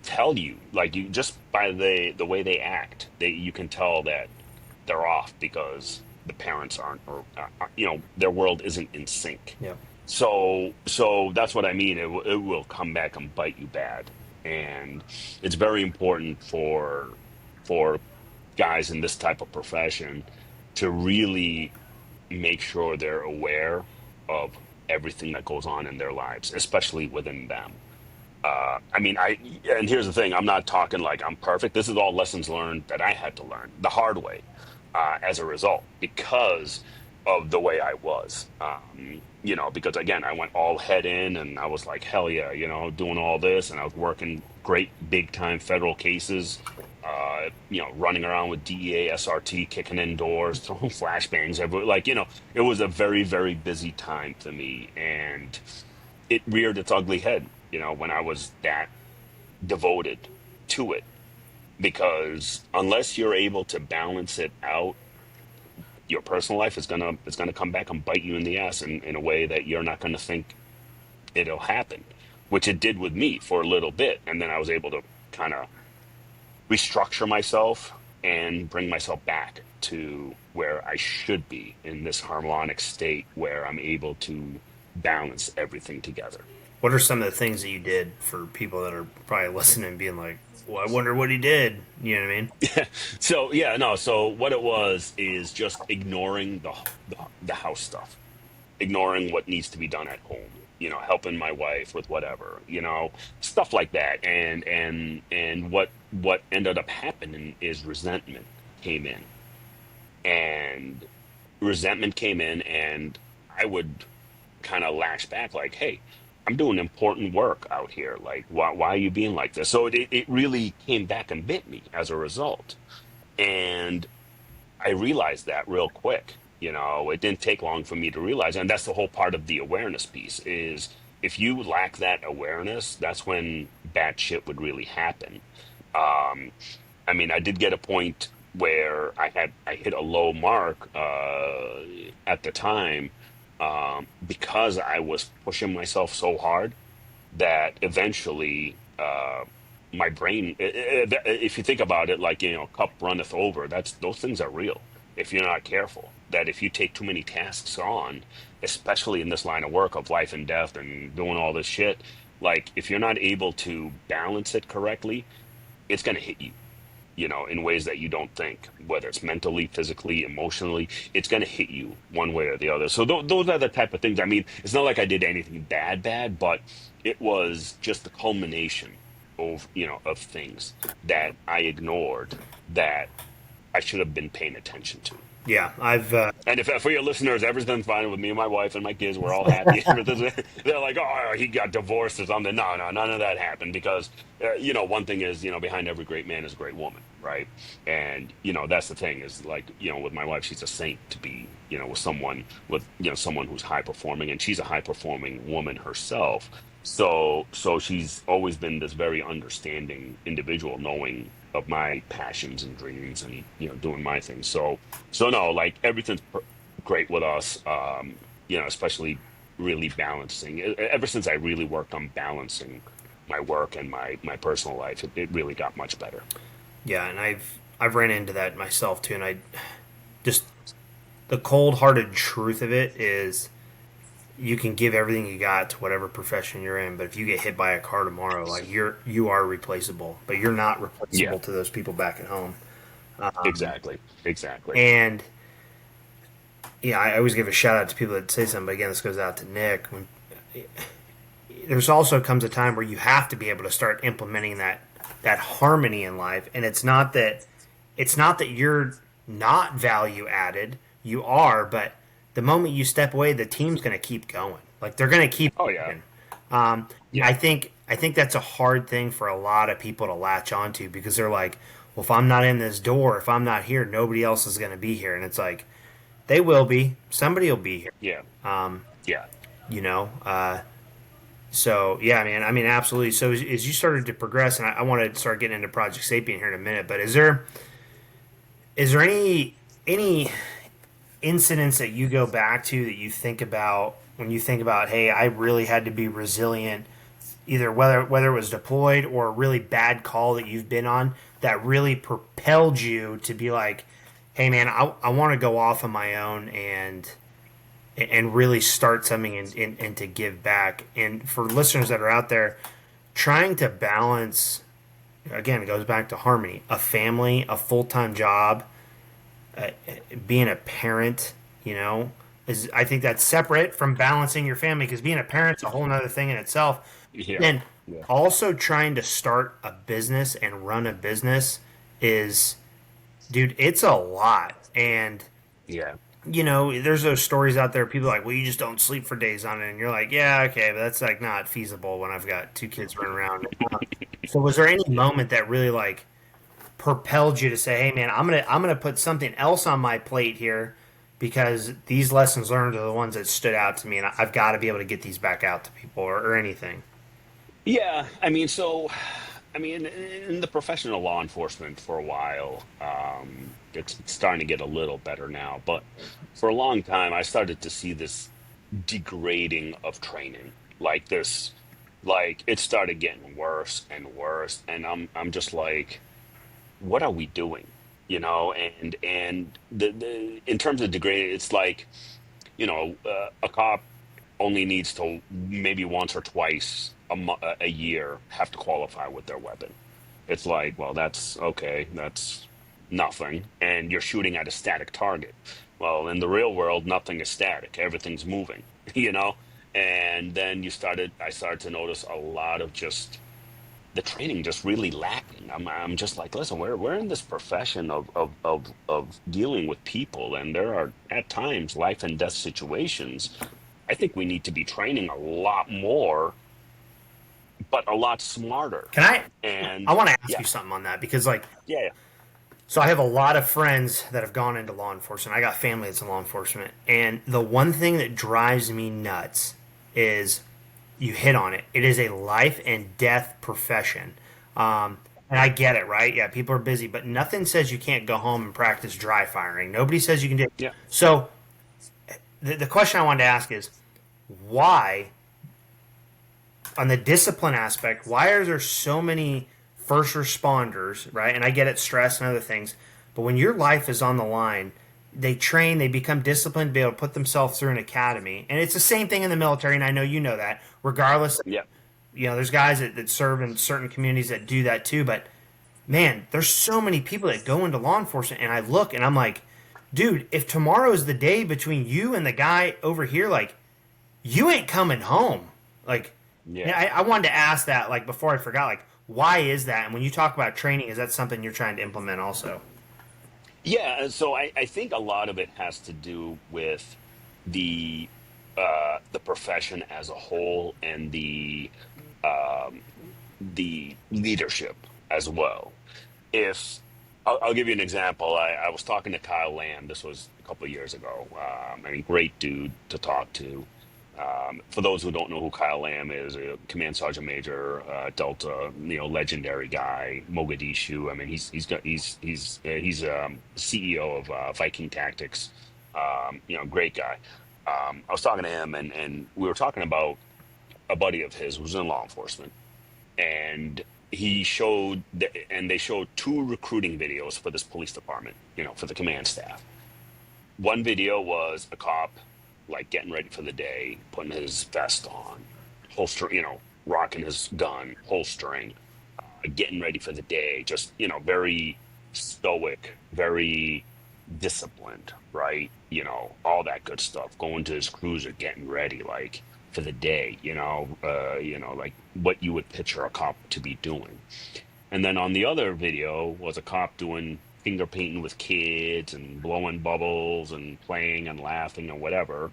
tell you, like you just by the way they act, you can tell that they're off because the parents aren't, or their world isn't in sync. yeah. So that's what I mean. It will come back and bite you bad, and it's very important for guys in this type of profession to really make sure they're aware of everything that goes on in their lives, especially within them. I mean, and here's the thing, I'm not talking like I'm perfect. This is all lessons learned that I had to learn the hard way as a result because of the way I was. Because again, I went all head in and I was like, hell yeah, doing all this. And I was working great big time federal cases, running around with DEA, SRT, kicking in doors, throwing flashbangs everywhere. Like, it was a very, very busy time for me. And it reared its ugly head, when I was that devoted to it. Because unless you're able to balance it out, your personal life is gonna come back and bite you in the ass in a way that you're not gonna think it'll happen, which it did with me for a little bit, and then I was able to kind of restructure myself and bring myself back to where I should be in this harmonic state where I'm able to balance everything together. What are some of the things that you did for people that are probably listening and being like, well, I wonder what he did? You know what I mean? So yeah, no. So what it was is just ignoring the house stuff, ignoring what needs to be done at home. Helping my wife with whatever, stuff like that. And what ended up happening is and resentment came in, and I would kind of lash back, like, hey, I'm doing important work out here. Like, why are you being like this? So it really came back and bit me as a result. And I realized that real quick. It didn't take long for me to realize, and that's the whole part of the awareness piece is if you lack that awareness, that's when bad shit would really happen. Um, I mean, I did get a point where I hit a low mark at the time because I was pushing myself so hard that eventually my brain, if you think about it, like, cup runneth over, those things are real if you're not careful. That if you take too many tasks on, especially in this line of work of life and death and doing all this shit, like if you're not able to balance it correctly, it's going to hit you, in ways that you don't think, whether it's mentally, physically, emotionally, it's going to hit you one way or the other. So those are the type of things. I mean, it's not like I did anything bad, but it was just the culmination of things that I ignored that I should have been paying attention to. Yeah, I've And if for your listeners, everything's fine with me and my wife and my kids, we're all happy. They're like, oh, he got divorced or something. No, no, none of that happened because, one thing is, behind every great man is a great woman, right? And, that's the thing is like, with my wife, she's a saint to be, with someone who's high performing, and she's a high performing woman herself. So she's always been this very understanding individual, knowing of my passions and dreams and, doing my thing. So no, like everything's great with us. Especially really balancing. Ever since I really worked on balancing my work and my personal life, it really got much better. yeah, and I've ran into that myself too, and I just the cold hearted truth of it is you can give everything you got to whatever profession you're in, but if you get hit by a car tomorrow, like you are replaceable, but you're not Yeah, replaceable to those people back at home. exactly, exactly. And yeah, I always give a shout out to people that say something. But again, this goes out to Nick. When there's also comes a time where you have to be able to start implementing that harmony in life, and it's not that you're not value added. You are, but the moment you step away, the team's going to keep going. Like they're going to keep Oh yeah, working. yeah, I think that's a hard thing for a lot of people to latch onto because they're like, well, if I'm not in this door, if I'm not here, nobody else is going to be here, and it's like they will be. Somebody will be here. yeah, Um, yeah. you know. So yeah, man. I mean, absolutely. So as you started to progress, and I want to start getting into Project Sapient here in a minute, but is there any incidents that you go back to that you think about when you think about, hey, I really had to be resilient, either whether it was deployed or a really bad call that you've been on that really propelled you to be like, hey, man, I want to go off on my own and really start something and to give back. And for listeners that are out there, trying to balance, again, it goes back to harmony, a family, a full time job, uh, being a parent, is I think that's separate from balancing your family because being a parent's a whole other thing in itself. Yeah, Then yeah, also trying to start a business and run a business is, dude, it's a lot. And yeah, there's those stories out there. People are like, well, you just don't sleep for days on it, and you're like, yeah, okay, but that's like not feasible when I've got two kids running around. So, was there any moment that really like propelled you to say, hey, man, I'm gonna put something else on my plate here because these lessons learned are the ones that stood out to me, and I've got to be able to get these back out to people or anything. yeah. I mean, so, I mean, in the professional law enforcement for a while, it's starting to get a little better now, but for a long time, I started to see this degrading of training, like this, like it started getting worse and worse, and I'm just like, what are we doing? And the in terms of degrading, it's like, a cop only needs to maybe once or twice a year have to qualify with their weapon. It's like, well, that's okay, that's nothing, and you're shooting at a static target. Well, in the real world, nothing is static, everything's moving, you know? And then I started to notice a lot of just the training just really lacking. I'm just like, listen, we're in this profession of dealing with people, and there are at times life and death situations. I think we need to be training a lot more, but a lot smarter. Can I And want to ask yeah, you something on that because like yeah, so I have a lot of friends that have gone into law enforcement. I got family that's in law enforcement, and the one thing that drives me nuts is you hit on it. It is a life and death profession. And I get it, right? Yeah, people are busy, but nothing says you can't go home and practice dry firing. Nobody says you can do it. yeah, So the question I wanted to ask is why, on the discipline aspect, why are there so many first responders, right? And I get it, stress and other things, but when your life is on the line, they train, they become disciplined to be able to put themselves through an academy. And it's the same thing in the military, and I know you know that. Regardless, yeah, there's guys that serve in certain communities that do that too, but man, there's so many people that go into law enforcement, and I look and I'm like, dude, if tomorrow is the day between you and the guy over here, like, you ain't coming home. Like, yeah. yeah, I wanted to ask that, like, before I forgot, like, why is that? And when you talk about training, is that something you're trying to implement also? Yeah, and so I think a lot of it has to do with the the profession as a whole and um, the leadership as well. If I'll give you an example, I was talking to Kyle Lamb. This was a couple of years ago. I mean, great dude to talk to. For those who don't know who Kyle Lamb is, a Command Sergeant Major, Delta, legendary guy, Mogadishu. I mean, he's CEO of Viking Tactics. Great guy. I was talking to him, and we were talking about a buddy of his who was in law enforcement, and they showed two recruiting videos for this police department, for the command staff. One video was a cop like getting ready for the day, putting his vest on, holster, rocking his gun, holstering, getting ready for the day, just, very stoic, very disciplined, right? All that good stuff. Going to his cruiser, getting ready, like for the day, like what you would picture a cop to be doing. And then on the other video was a cop doing finger painting with kids and blowing bubbles and playing and laughing and whatever.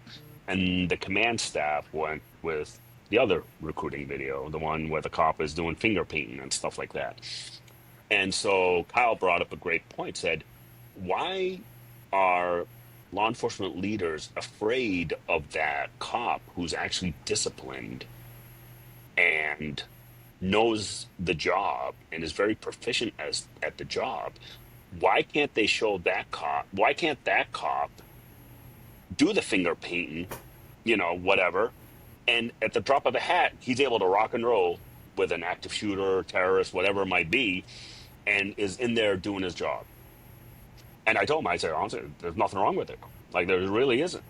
And the command staff went with the other recruiting video, the one where the cop is doing finger painting and stuff like that. And so Kyle brought up a great point, said, why are law enforcement leaders afraid of that cop who's actually disciplined and knows the job and is very proficient at the job? Why can't they show that cop? Why can't that cop do the finger painting, whatever? And at the drop of a hat, he's able to rock and roll with an active shooter, terrorist, whatever it might be, and is in there doing his job. And I told him, I said, honestly, there's nothing wrong with it. Like, there really isn't.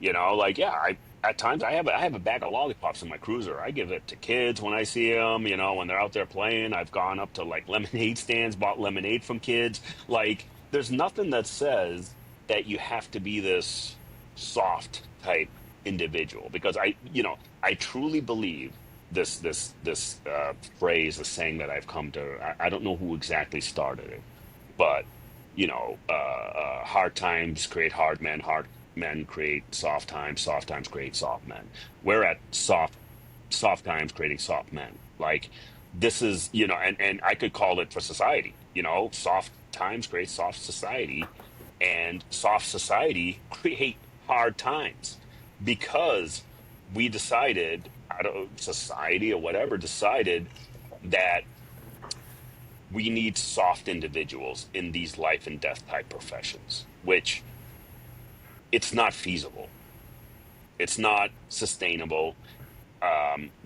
Like, yeah, at times I have a bag of lollipops in my cruiser. I give it to kids when I see them, when they're out there playing. I've gone up to like lemonade stands, bought lemonade from kids. Like, there's nothing that says that you have to be this soft type individual, because I truly believe this phrase, the saying that I've come to. I don't know who exactly started it, but hard times create hard men, hard men create soft times create soft men. We're at soft times creating soft men. Like, this is, and I could call it for society, soft times create soft society, and soft society create hard times, because we decided, out of society or whatever, decided that we need soft individuals in these life and death type professions, which it's not feasible. It's not sustainable.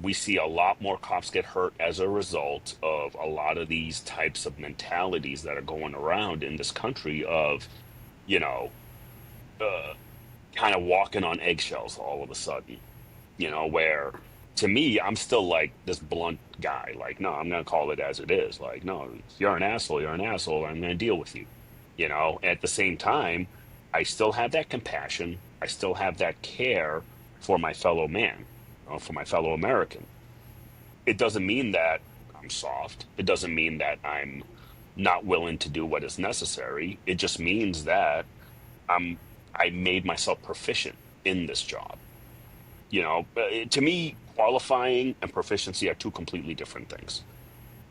We see a lot more cops get hurt as a result of a lot of these types of mentalities that are going around in this country of, you know, uh, kind of walking on eggshells all of a sudden, where to me, I'm still like this blunt guy. Like, no, I'm going to call it as it is. Like, no, you're an asshole. You're an asshole. I'm going to deal with you. At the same time, I still have that compassion. I still have that care for my fellow man, for my fellow American. It doesn't mean that I'm soft. It doesn't mean that I'm not willing to do what is necessary. It just means that I'm I made myself proficient in this job. To me, qualifying and proficiency are two completely different things.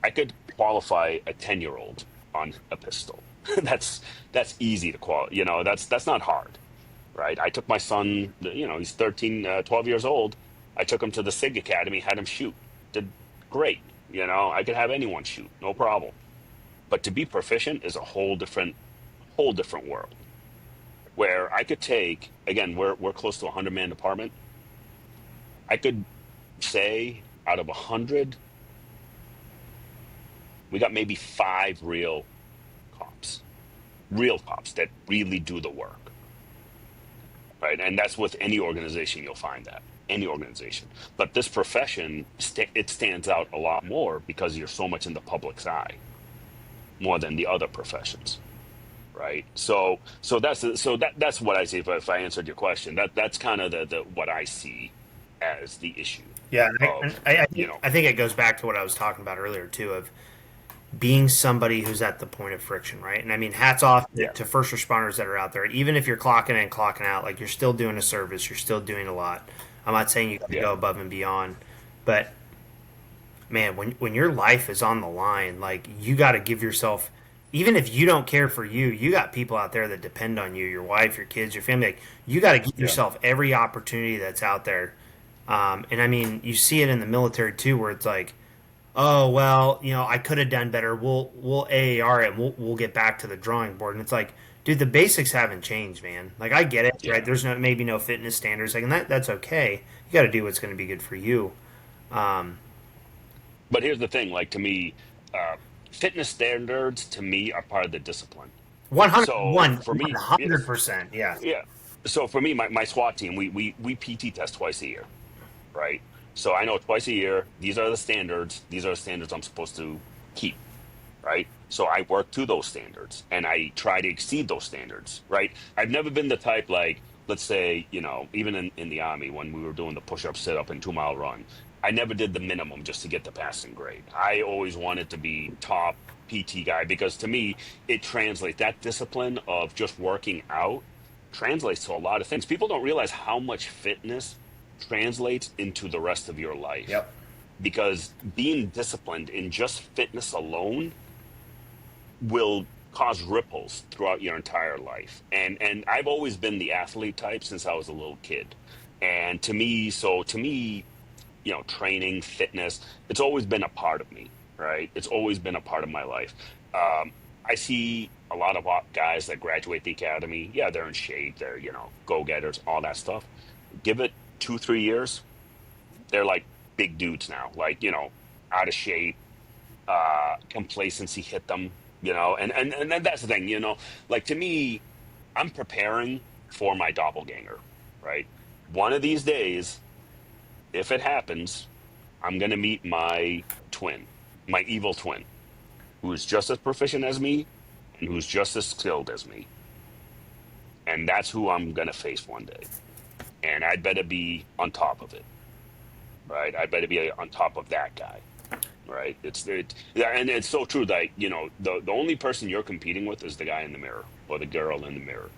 I could qualify a 10-year-old on a pistol. That's easy to qualify. That's not hard, right? I took my son, he's 13, 12 years old. I took him to the SIG Academy, had him shoot. Did great. I could have anyone shoot, no problem. But to be proficient is a whole different world, where I could take, again, we're close to a 100-man department. I could say out of 100, we got maybe five real cops that really do the work, right? And that's with any organization, you'll find that, any organization. But this profession, it stands out a lot more because you're so much in the public's eye, more than the other professions, right? So that's what I see. If I answered your question, that's kind of the what I see as the issue Yeah, of, I think it goes back to what I was talking about earlier too, of being somebody who's at the point of friction, right? And I mean, hats off yeah, to first responders that are out there. Even if you're clocking in and clocking out, like you're still doing a service, you're still doing a lot. I'm not saying you got to yeah, go above and beyond, but man, when your life is on the line, like you got to give yourself. Even if you don't care for you, you got people out there that depend on you, your wife, your kids, your family. Like, you got to give yeah, yourself every opportunity that's out there. And I mean, you see it in the military too, where it's like, oh well, I could have done better. We'll AAR it. And we'll get back to the drawing board. And it's like, dude, the basics haven't changed, man. Like I get it, right? yeah. There's maybe no fitness standards, like, and that's okay. You got to do what's going to be good for you. Um, But here's the thing, like, to me, uh, fitness standards to me are part of the discipline. 100, So one for me, yeah, hundred percent, yeah. yeah. so for me, my SWAT team, we PT test twice a year, right? So I know twice a year, these are the standards. These are the standards I'm supposed to keep, right? So I work to those standards and I try to exceed those standards, right? I've never been the type like, let's say, even in the army when we were doing the push-up, sit-up, and 2 mile run, I never did the minimum just to get the passing grade. I always wanted to be top PT guy because to me, it translates that discipline of just working out translates to a lot of things. People don't realize how much fitness translates into the rest of your life Yep. because being disciplined in just fitness alone will cause ripples throughout your entire life. And I've always been the athlete type since I was a little kid. And to me, training, fitness, it's always been a part of me, right? It's always been a part of my life. I see a lot of guys that graduate the academy. Yeah, they're in shape, they're, go-getters, all that stuff. Give it 2, 3 years, they're like big dudes now, like, out of shape, complacency hit them, and then that's the thing, like to me, I'm preparing for my doppelganger, right? One of these days, if it happens, I'm going to meet my twin, my evil twin, who is just as proficient as me and who's just as skilled as me. And that's who I'm going to face one day. And I'd better be on top of it, right? I better be on top of that guy. Right. Yeah, and it's so true that, the only person you're competing with is the guy in the mirror or the girl in the mirror.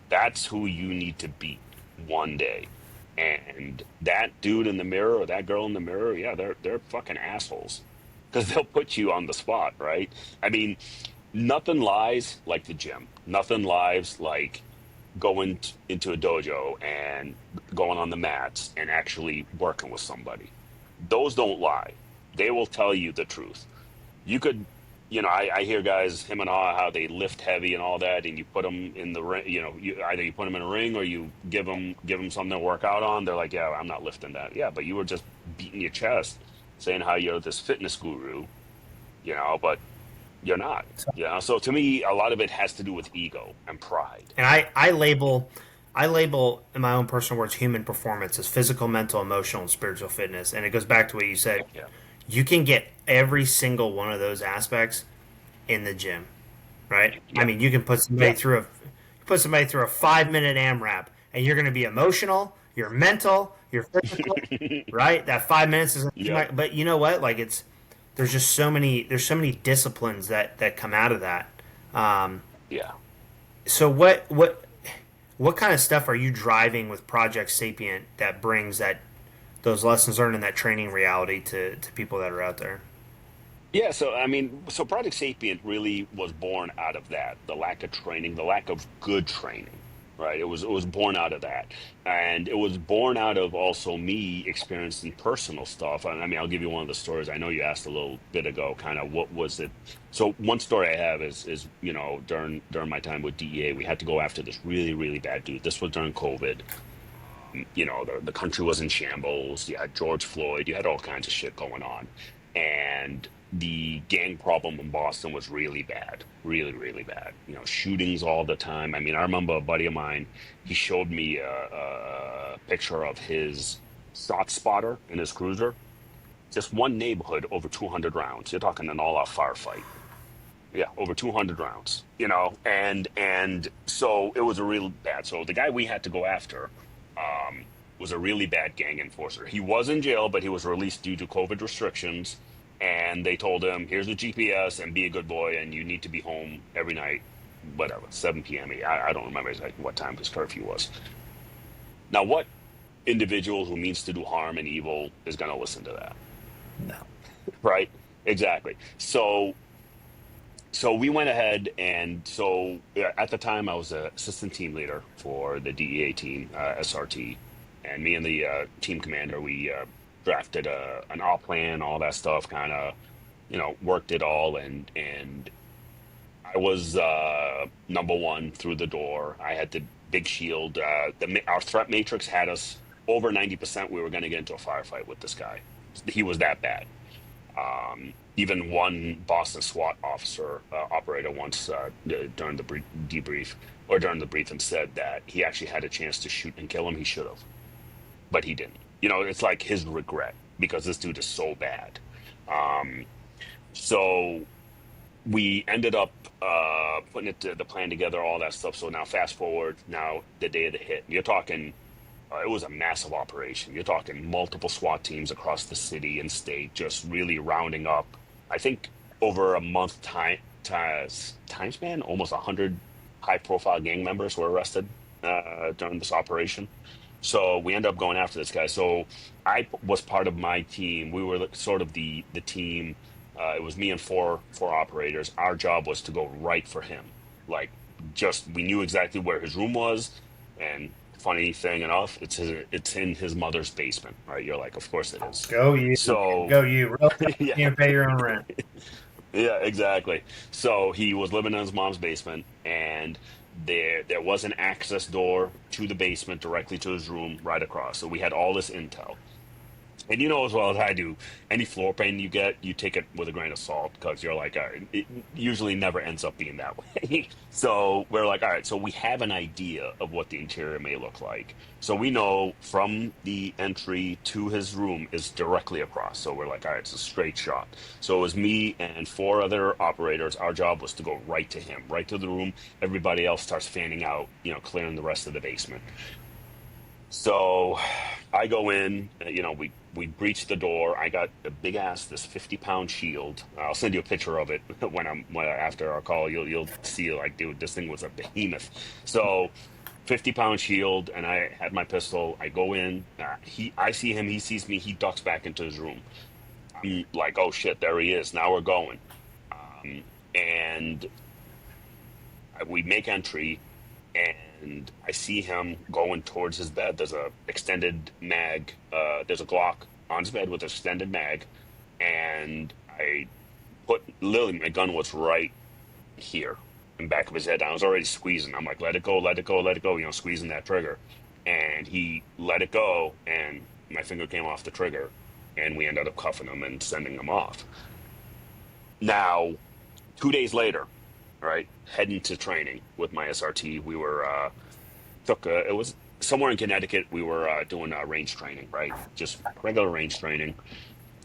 That's who you need to beat one day. And that dude in the mirror or that girl in the mirror, yeah, they're fucking assholes because they'll put you on the spot, right? I mean, nothing lies like the gym. Nothing lies like going into a dojo and going on the mats and actually working with somebody. Those don't lie. They will tell you the truth. You could, I hear guys him and how they lift heavy and all that, and you put them in the ring. Either you put them in a ring or you give them something to work out on. They're like, yeah, I'm not lifting that. Yeah, but you were just beating your chest, saying how you're this fitness guru, but you're not. So, So to me, a lot of it has to do with ego and pride. and I label in my own personal words human performance as physical, mental, emotional, and spiritual fitness. And it goes back to what you said. Yeah. You can get every single one of those aspects in the gym, right? I Yep. mean, you can Yep. put somebody through a 5 minute AMRAP, and you're going to be emotional, you're mental, you're physical, right? That 5 minutes is, Yep. but you know what? Like there's so many disciplines that come out of that. Um, Yeah. so what kind of stuff are you driving with Project Sapient that brings those lessons learned and that training reality to people that are out there? Yeah, so I mean, so Project Sapient really was born out of that, the lack of training, the lack of good training, right? It was born out of that. And it was born out of also me experiencing personal stuff. And I mean, I'll give you one of the stories. I know you asked a little bit ago, kind of what was it. So one story I have is, during my time with DEA, we had to go after this really, really bad dude. This was during COVID. The country was in shambles. You had George Floyd. You had all kinds of shit going on, and the gang problem in Boston was really bad, really, really bad. Shootings all the time. I mean, I remember a buddy of mine. He showed me a picture of his shot spotter in his cruiser. Just one neighborhood, over 200 rounds. You're talking an all-out firefight. Yeah, over 200 rounds, and so it was a real bad. So the guy we had to go after was a really bad gang enforcer. He was in jail, but he was released due to COVID restrictions. And they told him, here's the GPS and be a good boy, and you need to be home every night, whatever, 7 p.m. I don't remember exactly what time his curfew was. Now, what individual who means to do harm and evil is going to listen to that? No. Right? Exactly. So we went ahead, and so at the time I was an assistant team leader for the DEA team, SRT, and me and the team commander, we drafted an op plan, all that stuff, kind of, worked it all, and I was number one through the door. I had the big shield. Our threat matrix had us over 90%. We were going to get into a firefight with this guy. He was that bad. Even one Boston SWAT officer, operator once, during the debrief or during the briefing, said that he actually had a chance to shoot and kill him. He should have, but he didn't. It's like his regret because this dude is so bad. Um, so we ended up putting the plan together, all that stuff. So now fast forward, now the day of the hit. You're talking, it was a massive operation. You're talking multiple SWAT teams across the city and state, just really rounding up. I think over a month time span, almost 100 high profile gang members were arrested during this operation. So we ended up going after this guy. So was part of my team. We were sort of the team. It was me and four operators. Our job was to go right for him. Like, just we knew exactly where his room was, and funny thing enough, it's in his mother's basement. Right? You're like, of course it is. Go you, man. So Go you. Real time. yeah, You can pay your own rent. yeah, exactly. So he was living in his mom's basement, and there was an access door to the basement directly to his room right across. So we had all this intel. And you know as well as I do, any floor plan you get, you take it with a grain of salt because you're like, all right, it usually never ends up being that way. So we're like, all right, so we have an idea of what the interior may look like. So we know from the entry to his room is directly across. So we're like, all right, it's a straight shot. So it was me and four other operators. Our job was to go right to him, right to the room. Everybody else starts fanning out, clearing the rest of the basement. So I go in, we breach the door. I got a big ass, this 50-pound shield. I'll send you a picture of it after our call. You'll see, like, dude, this thing was a behemoth. So 50-pound shield, and I had my pistol. I go in. I see him. He sees me. He ducks back into his room. I'm like, oh shit, there he is. Now we're going. And we make entry, and I see him going towards his bed. There's a extended mag. There's a Glock on his bed with an extended mag, and I put literally my gun was right here in back of his head. I was already squeezing. I'm like, let it go, let it go, let it go. Squeezing that trigger, and he let it go, and my finger came off the trigger, and we ended up cuffing him and sending him off. Now, 2 days later, right, heading to training with my SRT, we were it was somewhere in Connecticut. We were doing range training, right? Just regular range training.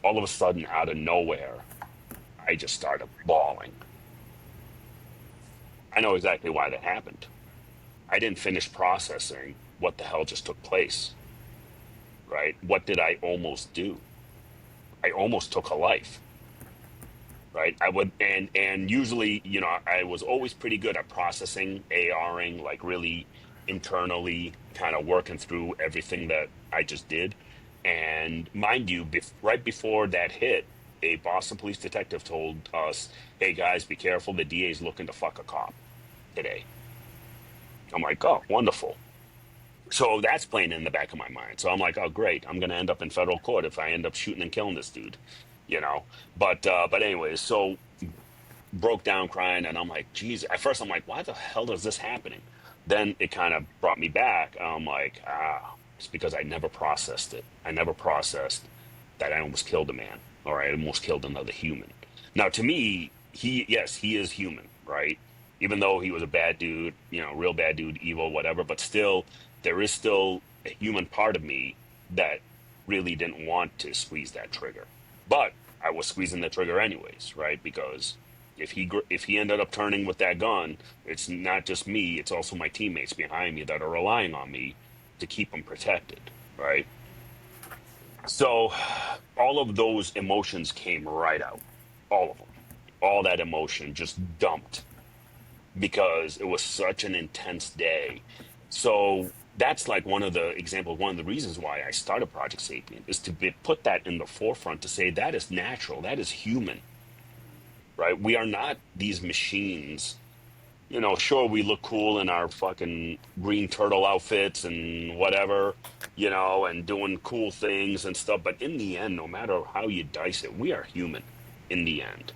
All of a sudden, out of nowhere, I just started bawling. I know exactly why that happened. I didn't finish processing what the hell just took place, right? What did I almost do? I almost took a life, right? I would, and usually, I was always pretty good at processing, ARing, like really internally kind of working through everything that I just did. And mind you, right before that hit, a Boston police detective told us, hey guys, be careful. The DA's looking to fuck a cop today. I'm like, oh, wonderful. So that's playing in the back of my mind. So I'm like, oh, great. I'm going to end up in federal court if I end up shooting and killing this dude, you know? But anyways, so broke down crying, and I'm like, geez, at first I'm like, why the hell is this happening? Then it kind of brought me back. I'm like, it's because I never processed it. I never processed that I almost killed a man, or I almost killed another human. Now, to me, yes, he is human, right? Even though he was a bad dude, real bad dude, evil, whatever, but still, there is still a human part of me that really didn't want to squeeze that trigger. But I was squeezing the trigger anyways, right? Because if he ended up turning with that gun, it's not just me, it's also my teammates behind me that are relying on me to keep them protected, right? So all of those emotions came right out. All of them. All that emotion just dumped because it was such an intense day. So that's like one of the reasons why I started Project Sapient, is to put that in the forefront, to say that is natural, that is human, right? We are not these machines. Sure, we look cool in our fucking green turtle outfits and whatever, and doing cool things and stuff. But in the end, no matter how you dice it, we are human in the end.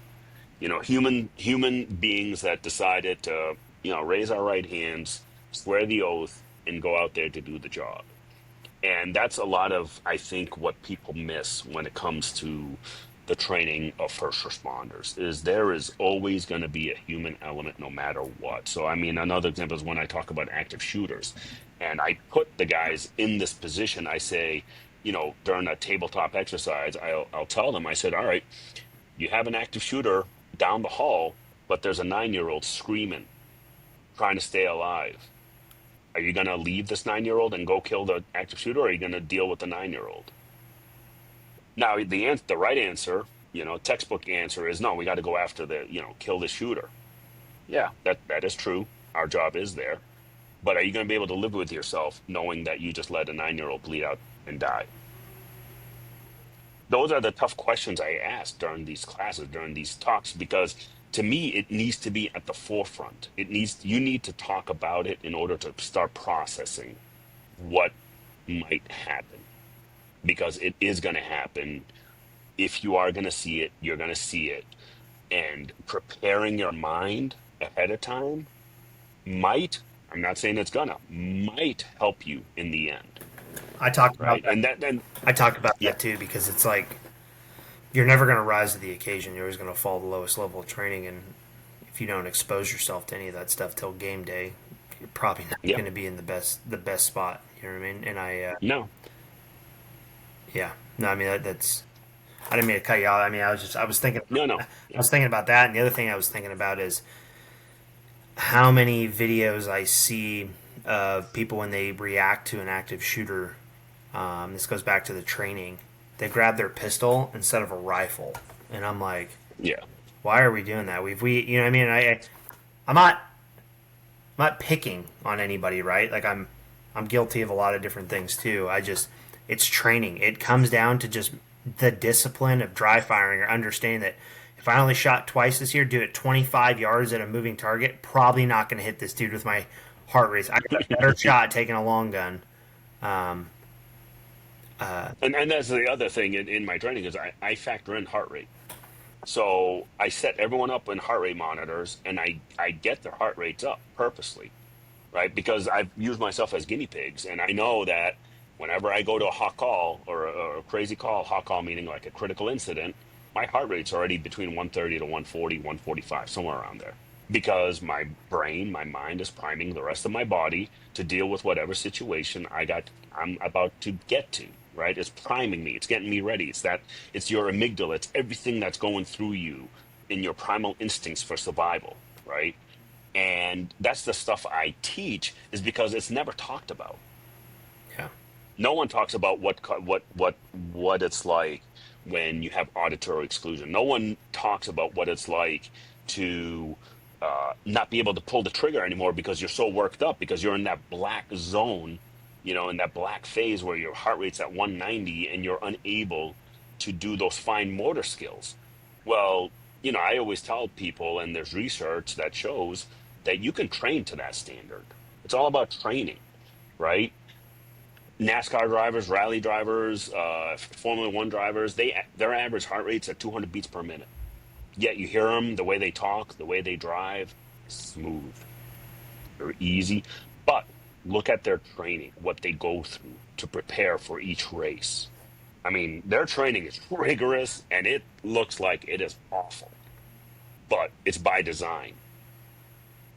Human beings that decided to, raise our right hands, swear the oath, and go out there to do the job. And that's a lot of, I think, what people miss when it comes to the training of first responders is there is always going to be a human element no matter what. So I mean, another example is when I talk about active shooters and I put the guys in this position. I say, during a tabletop exercise, I'll tell them, I said, all right, you have an active shooter down the hall, but there's a 9-year-old screaming, trying to stay alive. Are you going to leave this 9-year-old and go kill the active shooter, or are you going to deal with the 9-year-old? Now, the right answer, textbook answer is no, we got to go after kill the shooter. Yeah, that is true. Our job is there. But are you going to be able to live with yourself knowing that you just let a 9-year-old bleed out and die? Those are the tough questions I ask during these classes, during these talks, because to me, it needs to be at the forefront. You need to talk about it in order to start processing what might happen, because it is going to happen. If you are going to see it, you're going to see it. And preparing your mind ahead of time I'm not saying it's gonna, might help you in the end, I talked about right? that. And I talked about yeah, that too because it's like you're never going to rise to the occasion. You're always going to fall the lowest level of training, and if you don't expose yourself to any of that stuff till game day, you're probably not yeah, going to be in the best spot. You know what I mean? And no, yeah, no, I mean that's. I didn't mean to cut you off. I mean, I was thinking, no, I yeah, was thinking about that, and the other thing I was thinking about is how many videos I see of people when they react to an active shooter. This goes back to the training. They grab their pistol instead of a rifle, and I'm like, yeah, why are we doing that? You know what I mean? I'm not, I'm not picking on anybody, right? Like I'm guilty of a lot of different things too. It's training. It comes down to just the discipline of dry firing or understanding that if I only shot twice this year, do it 25 yards at a moving target, probably not going to hit this dude with my heart rate. I got a better shot taking a long gun. Um, and that's the other thing in my training is I factor in heart rate. So I set everyone up in heart rate monitors, and I get their heart rates up purposely, right? Because I've used myself as guinea pigs, and I know that whenever I go to a hot call or a crazy call, hot call meaning like a critical incident, my heart rate's already between 130 to 140, 145, somewhere around there. Because my brain, my mind is priming the rest of my body to deal with whatever situation I'm about to get to, right? It's priming me, it's getting me ready. It's your amygdala, it's everything that's going through you in your primal instincts for survival, right? And that's the stuff I teach is because it's never talked about. yeah, No one talks about what it's like when you have auditory exclusion. No one talks about what it's like to not be able to pull the trigger anymore because you're so worked up because you're in that black zone, in that black phase where your heart rate's at 190 and you're unable to do those fine motor skills. Well, I always tell people, and there's research that shows that you can train to that standard. It's all about training, right? NASCAR drivers, rally drivers, Formula One drivers, their average heart rate's at 200 beats per minute. Yet you hear them, the way they talk, the way they drive, smooth, very easy. But look at their training, what they go through to prepare for each race. I mean, their training is rigorous and it looks like it is awful, but it's by design.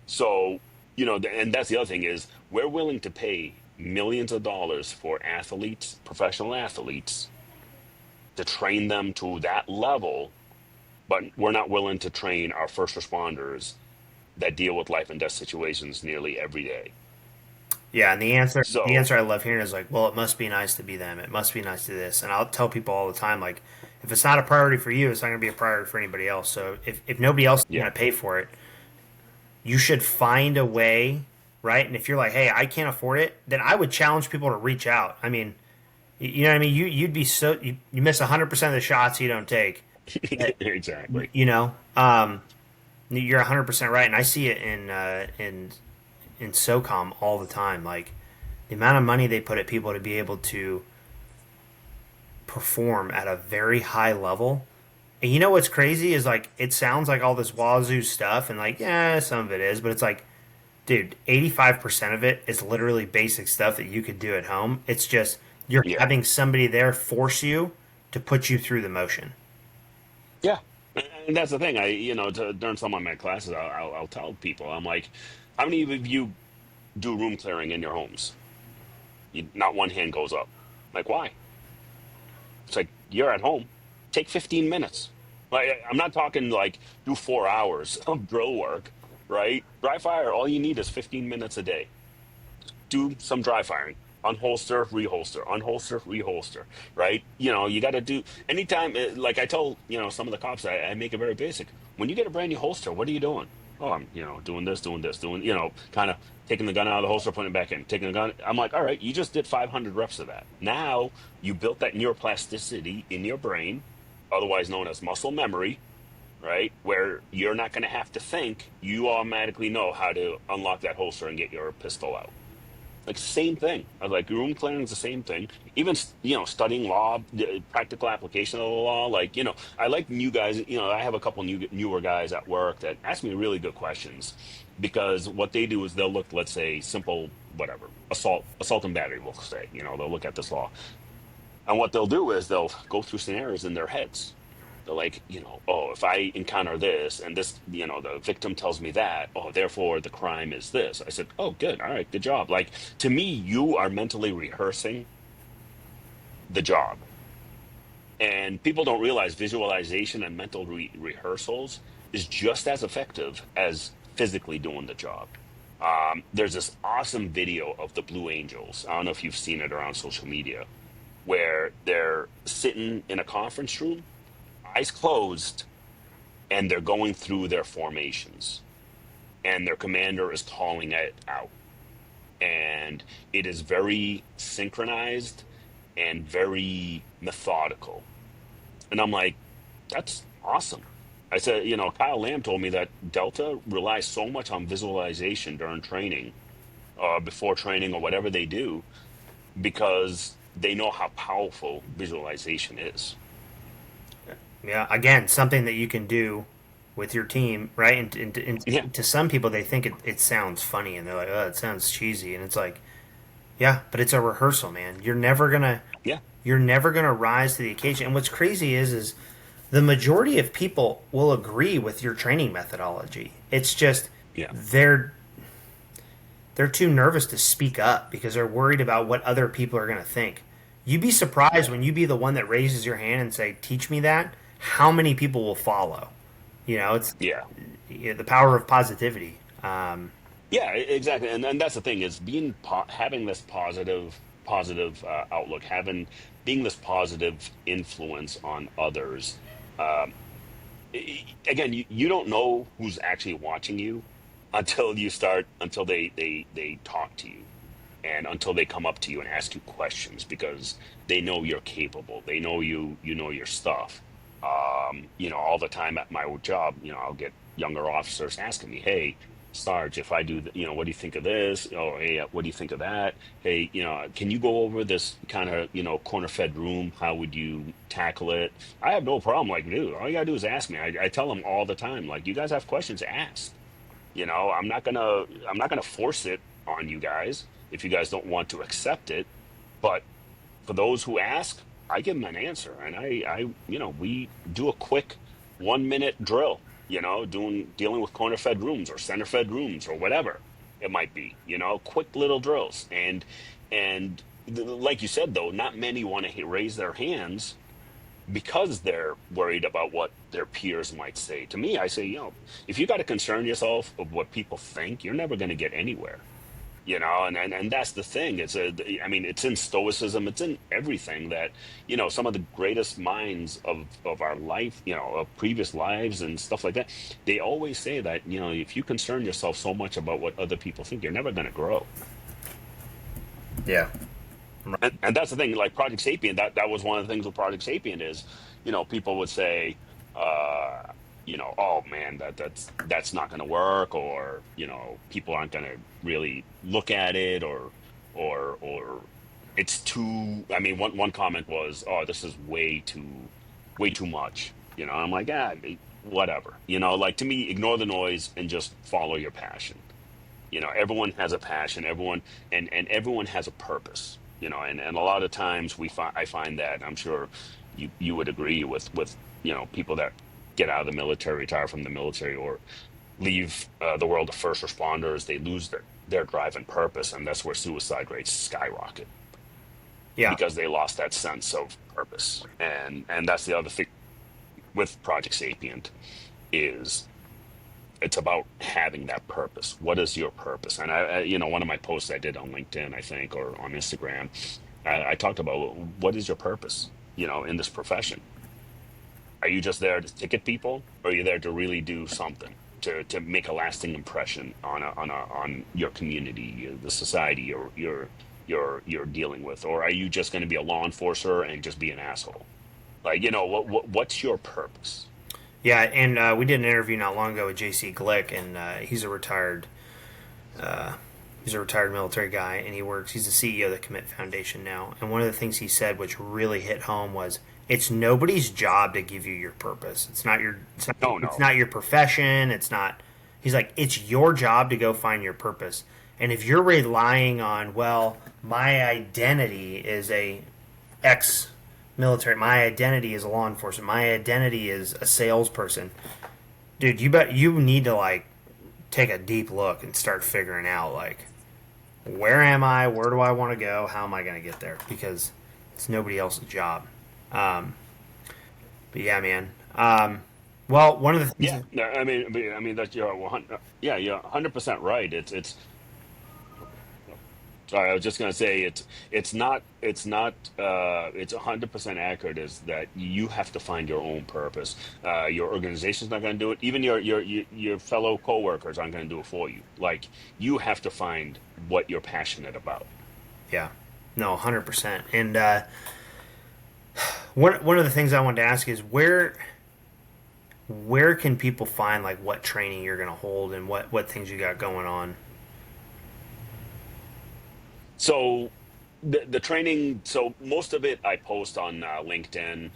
So, and that's the other thing is we're willing to pay millions of dollars for athletes, professional athletes, to train them to that level, but we're not willing to train our first responders that deal with life and death situations nearly every day. yeah. And the answer So, I love hearing is like, well, it must be nice to be them. It must be nice to this. And I'll tell people all the time, like, if it's not a priority for you, it's not going to be a priority for anybody else. So if nobody else is going yeah, to pay for it, you should find a way, right? And if you're like, hey, I can't afford it, then I would challenge people to reach out. I mean, you know what I mean? You'd be you miss 100% of the shots you don't take. exactly. You know, you're 100% right, and I see it in SOCOM all the time. Like the amount of money they put at people to be able to perform at a very high level. And you know what's crazy is like it sounds like all this wazoo stuff, and like yeah, some of it is, but it's like, dude, 85% of it is literally basic stuff that you could do at home. It's just you're Yeah, having somebody there force you to put you through the motion. Yeah, and that's the thing. During some of my classes, I'll tell people, I'm like, how many of you do room clearing in your homes? Not one hand goes up. Like, why? It's like, you're at home. Take 15 minutes. Like, I'm not talking like do 4 hours of drill work, right? Dry fire, all you need is 15 minutes a day. Do some dry firing. Unholster, reholster, unholster, reholster, right? You got to do anytime. Like I tell, some of the cops, I make it very basic. When you get a brand new holster, what are you doing? Oh, I'm, doing this, kind of taking the gun out of the holster, putting it back in, taking the gun. I'm like, all right, you just did 500 reps of that. Now you built that neuroplasticity in your brain, otherwise known as muscle memory, right? Where you're not going to have to think. You automatically know how to unlock that holster and get your pistol out. Like same thing. I was like, room clearing is the same thing. Even studying law, the practical application of the law. Like I like new guys. I have a couple newer guys at work that ask me really good questions because what they do is they'll look, let's say, simple whatever assault and battery. We'll say, they'll look at this law, and what they'll do is they'll go through scenarios in their heads. They're like, oh, if I encounter this and this, the victim tells me that, oh, therefore the crime is this. I said, oh, good. All right, good job. Like, to me, you are mentally rehearsing the job. And people don't realize visualization and mental rehearsals is just as effective as physically doing the job. There's this awesome video of the Blue Angels. I don't know if you've seen it around social media, where they're sitting in a conference room, eyes closed, and they're going through their formations, and their commander is calling it out, and it is very synchronized and very methodical. And I'm like, that's awesome. I said, Kyle Lamb told me that Delta relies so much on visualization during training, before training or whatever they do, because they know how powerful visualization is. Yeah, again, something that you can do with your team, right? Yeah, And to some people, they think it sounds funny, and they're like, "Oh, it sounds cheesy," and it's like, yeah, but it's a rehearsal, man. yeah, You're never gonna rise to the occasion. And what's crazy is the majority of people will agree with your training methodology. It's just yeah. they're too nervous to speak up because they're worried about what other people are gonna think. You'd be surprised when you be the one that raises your hand and say, "Teach me that." How many people will follow? It's Yeah. the power of positivity. Yeah, exactly, and that's the thing is having this positive outlook, having being this positive influence on others. Um, Again, you don't know who's actually watching you until they talk to you, and until they come up to you and ask you questions because they know you're capable. They know you know your stuff. All the time at my job, I'll get younger officers asking me, "Hey, Sarge, if I do, what do you think of this? Or hey, what do you think of that? Hey, can you go over this kind of, corner fed room? How would you tackle it?" I have no problem. Like, dude, all you gotta do is ask me. I tell them all the time, like, you guys have questions, ask. I'm not gonna force it on you guys if you guys don't want to accept it. But for those who ask, I give them an answer, and we do a quick 1 minute drill. Dealing with corner fed rooms or center fed rooms or whatever it might be. Quick little drills, and like you said, though, not many want to raise their hands because they're worried about what their peers might say. To me, I say, if you got to concern yourself of what people think, you're never going to get anywhere. And that's the thing. I mean, it's in stoicism, it's in everything that, some of the greatest minds of our life, of previous lives and stuff like that, they always say that, if you concern yourself so much about what other people think, you're never going to grow. Yeah. And that's the thing, like Project Sapient, that was one of the things with Project Sapient is, people would say, oh man, that's not going to work, or people aren't going to really look at it, or it's too. I mean, one comment was, oh, this is way too much. I'm like, whatever. Like to me, ignore the noise and just follow your passion. Everyone has a passion, and everyone has a purpose. And a lot of times I find that, I'm sure you would agree with people that get out of the military, retire from the military, or leave the world of first responders, they lose their drive and purpose, and that's where suicide rates skyrocket Yeah. because they lost that sense of purpose. And that's the other thing with Project Sapient is it's about having that purpose. What is your purpose? And one of my posts I did on LinkedIn, I think, or on Instagram, I talked about what is your purpose, in this profession. Are you just there to ticket people, or are you there to really do something to make a lasting impression on your community, the society you're dealing with, or are you just going to be a law enforcer and just be an asshole? Like, what's your purpose? Yeah, and we did an interview not long ago with JC Glick, and he's a retired military guy, and he's the CEO of the Commit Foundation now. And one of the things he said, which really hit home, was it's nobody's job to give you your purpose. No, It's no. not your profession. It's not. He's like, it's your job to go find your purpose. And if you're relying on, well, my identity is a ex military, my identity is a law enforcement, my identity is a salesperson, dude, you need to like take a deep look and start figuring out like where am I, where do I want to go, how am I going to get there, because it's nobody else's job. Um, but yeah, man. Well, one of the Yeah, things. no, I mean that yeah, you're 100% right. Sorry, I was just gonna say it's 100% accurate. Is that you have to find your own purpose. Your organization's not gonna do it. Even your fellow coworkers aren't gonna do it for you. Like you have to find what you're passionate about. Yeah, no, 100%. And one of the things I wanted to ask is where can people find like what training you're going to hold and what things you got going on? So the training, so most of it I post on LinkedIn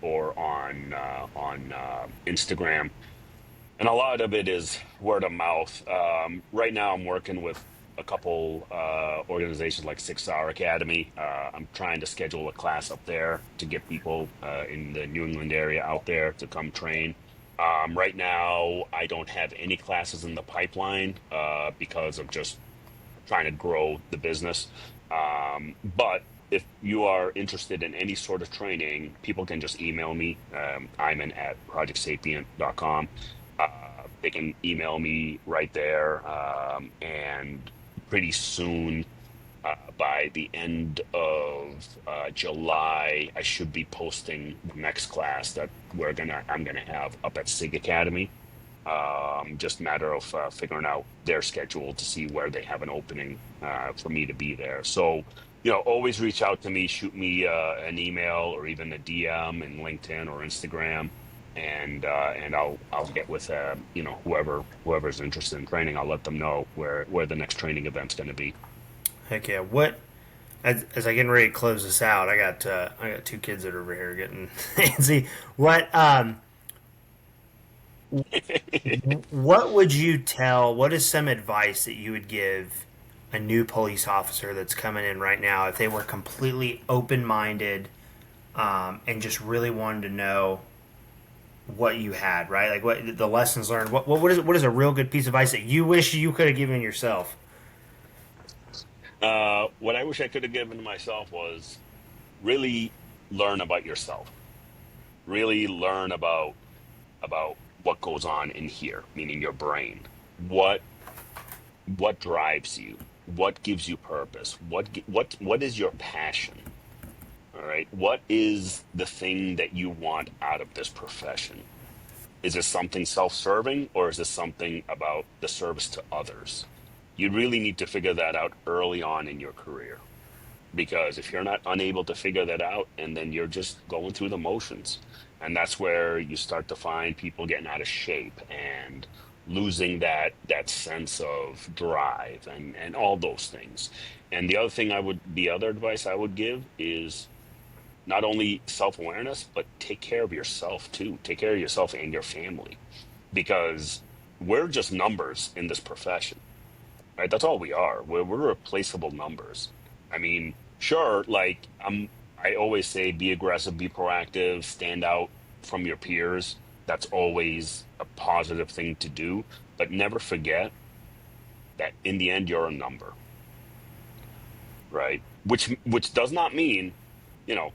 or on Instagram. And a lot of it is word of mouth. Right now, I'm working with a couple organizations like 6 Hour Academy. I'm trying to schedule a class up there to get people in the New England area out there to come train. Right now, I don't have any classes in the pipeline because of just trying to grow the business. But if you are interested in any sort of training, people can just email me, Iman at projectsapient.com. They can email me right there. And pretty soon, by the end of July, I should be posting the next class that I'm gonna have up at SIG Academy. Just a matter of figuring out their schedule to see where they have an opening for me to be there. So, always reach out to me, shoot me an email or even a DM in LinkedIn or Instagram, and I'll get with whoever's interested in training. I'll let them know where the next training event's going to be. Heck yeah. What as I getting ready to close this out, I got two kids that are over here getting antsy. What would you tell? What is some advice that you would give a new police officer that's coming in right now if they were completely open minded and just really wanted to know what you had, right? Like what the lessons learned. What is a real good piece of advice that you wish you could have given yourself? What I wish I could have given myself was really learn about yourself. Really learn about what goes on in here, meaning your brain. What drives you? What gives you purpose? What is your passion? All right. What is the thing that you want out of this profession? Is this something self-serving or is this something about the service to others? You really need to figure that out early on in your career because if you're not unable to figure that out and then you're just going through the motions, and that's where you start to find people getting out of shape and losing that sense of drive and all those things. And the other advice I would give is not only self-awareness but take care of yourself too, take care of yourself and your family, because we're just numbers in this profession, right? That's all we are. We're replaceable numbers. I mean, sure, I always say be aggressive, be proactive, stand out from your peers. That's always a positive thing to do. But never forget that in the end, you're a number, right? Which does not mean, you know,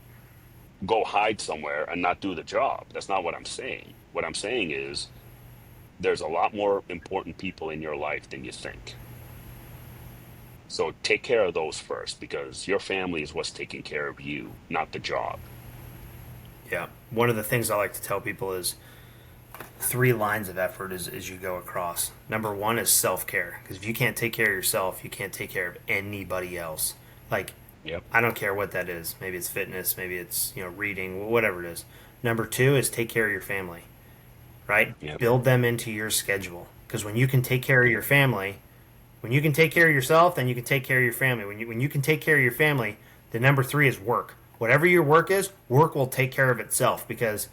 go hide somewhere and not do the job. That's not what I'm saying. What I'm saying is there's a lot more important people in your life than you think. So take care of those first because your family is what's taking care of you, not the job. Yeah. One of the things I like to tell people is three lines of effort as you go across. Number one is self care. Because if you can't take care of yourself, you can't take care of anybody else. Like, Yep. I don't care what that is. Maybe it's fitness, maybe it's, reading, whatever it is. Number two is take care of your family, right? Yep. Build them into your schedule. Because when you can take care of your family, when you can take care of yourself, then you can take care of your family. When you can take care of your family, the number three is work. Whatever your work is, work will take care of itself because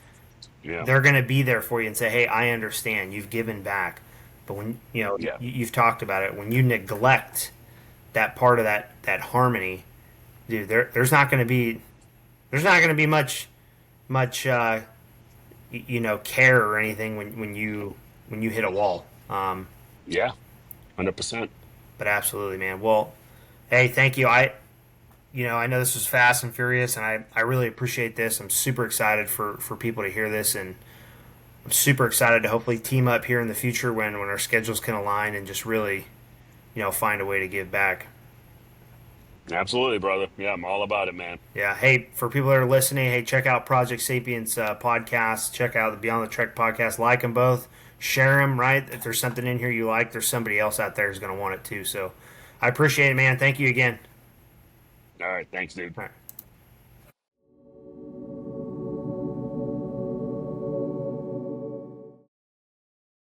Yeah. they're going to be there for you and say, "Hey, I understand. You've given back." But when Yeah. you've talked about it, when you neglect that part of that harmony, dude, there's not going to be much care or anything when you hit a wall. Yeah. 100%. But absolutely, man. Well, hey, thank you. I know this was fast and furious, and I really appreciate this. I'm super excited for people to hear this, and I'm super excited to hopefully team up here in the future when our schedules can align and just really, find a way to give back. Absolutely, brother. Yeah, I'm all about it, man. Yeah. Hey, for people that are listening, hey, check out Project Sapient's podcast. Check out the Beyond the Trek podcast. Like them both. Share them, right? If there's something in here you like, there's somebody else out there who's going to want it too. So I appreciate it, man. Thank you again. All right. Thanks, dude. All right.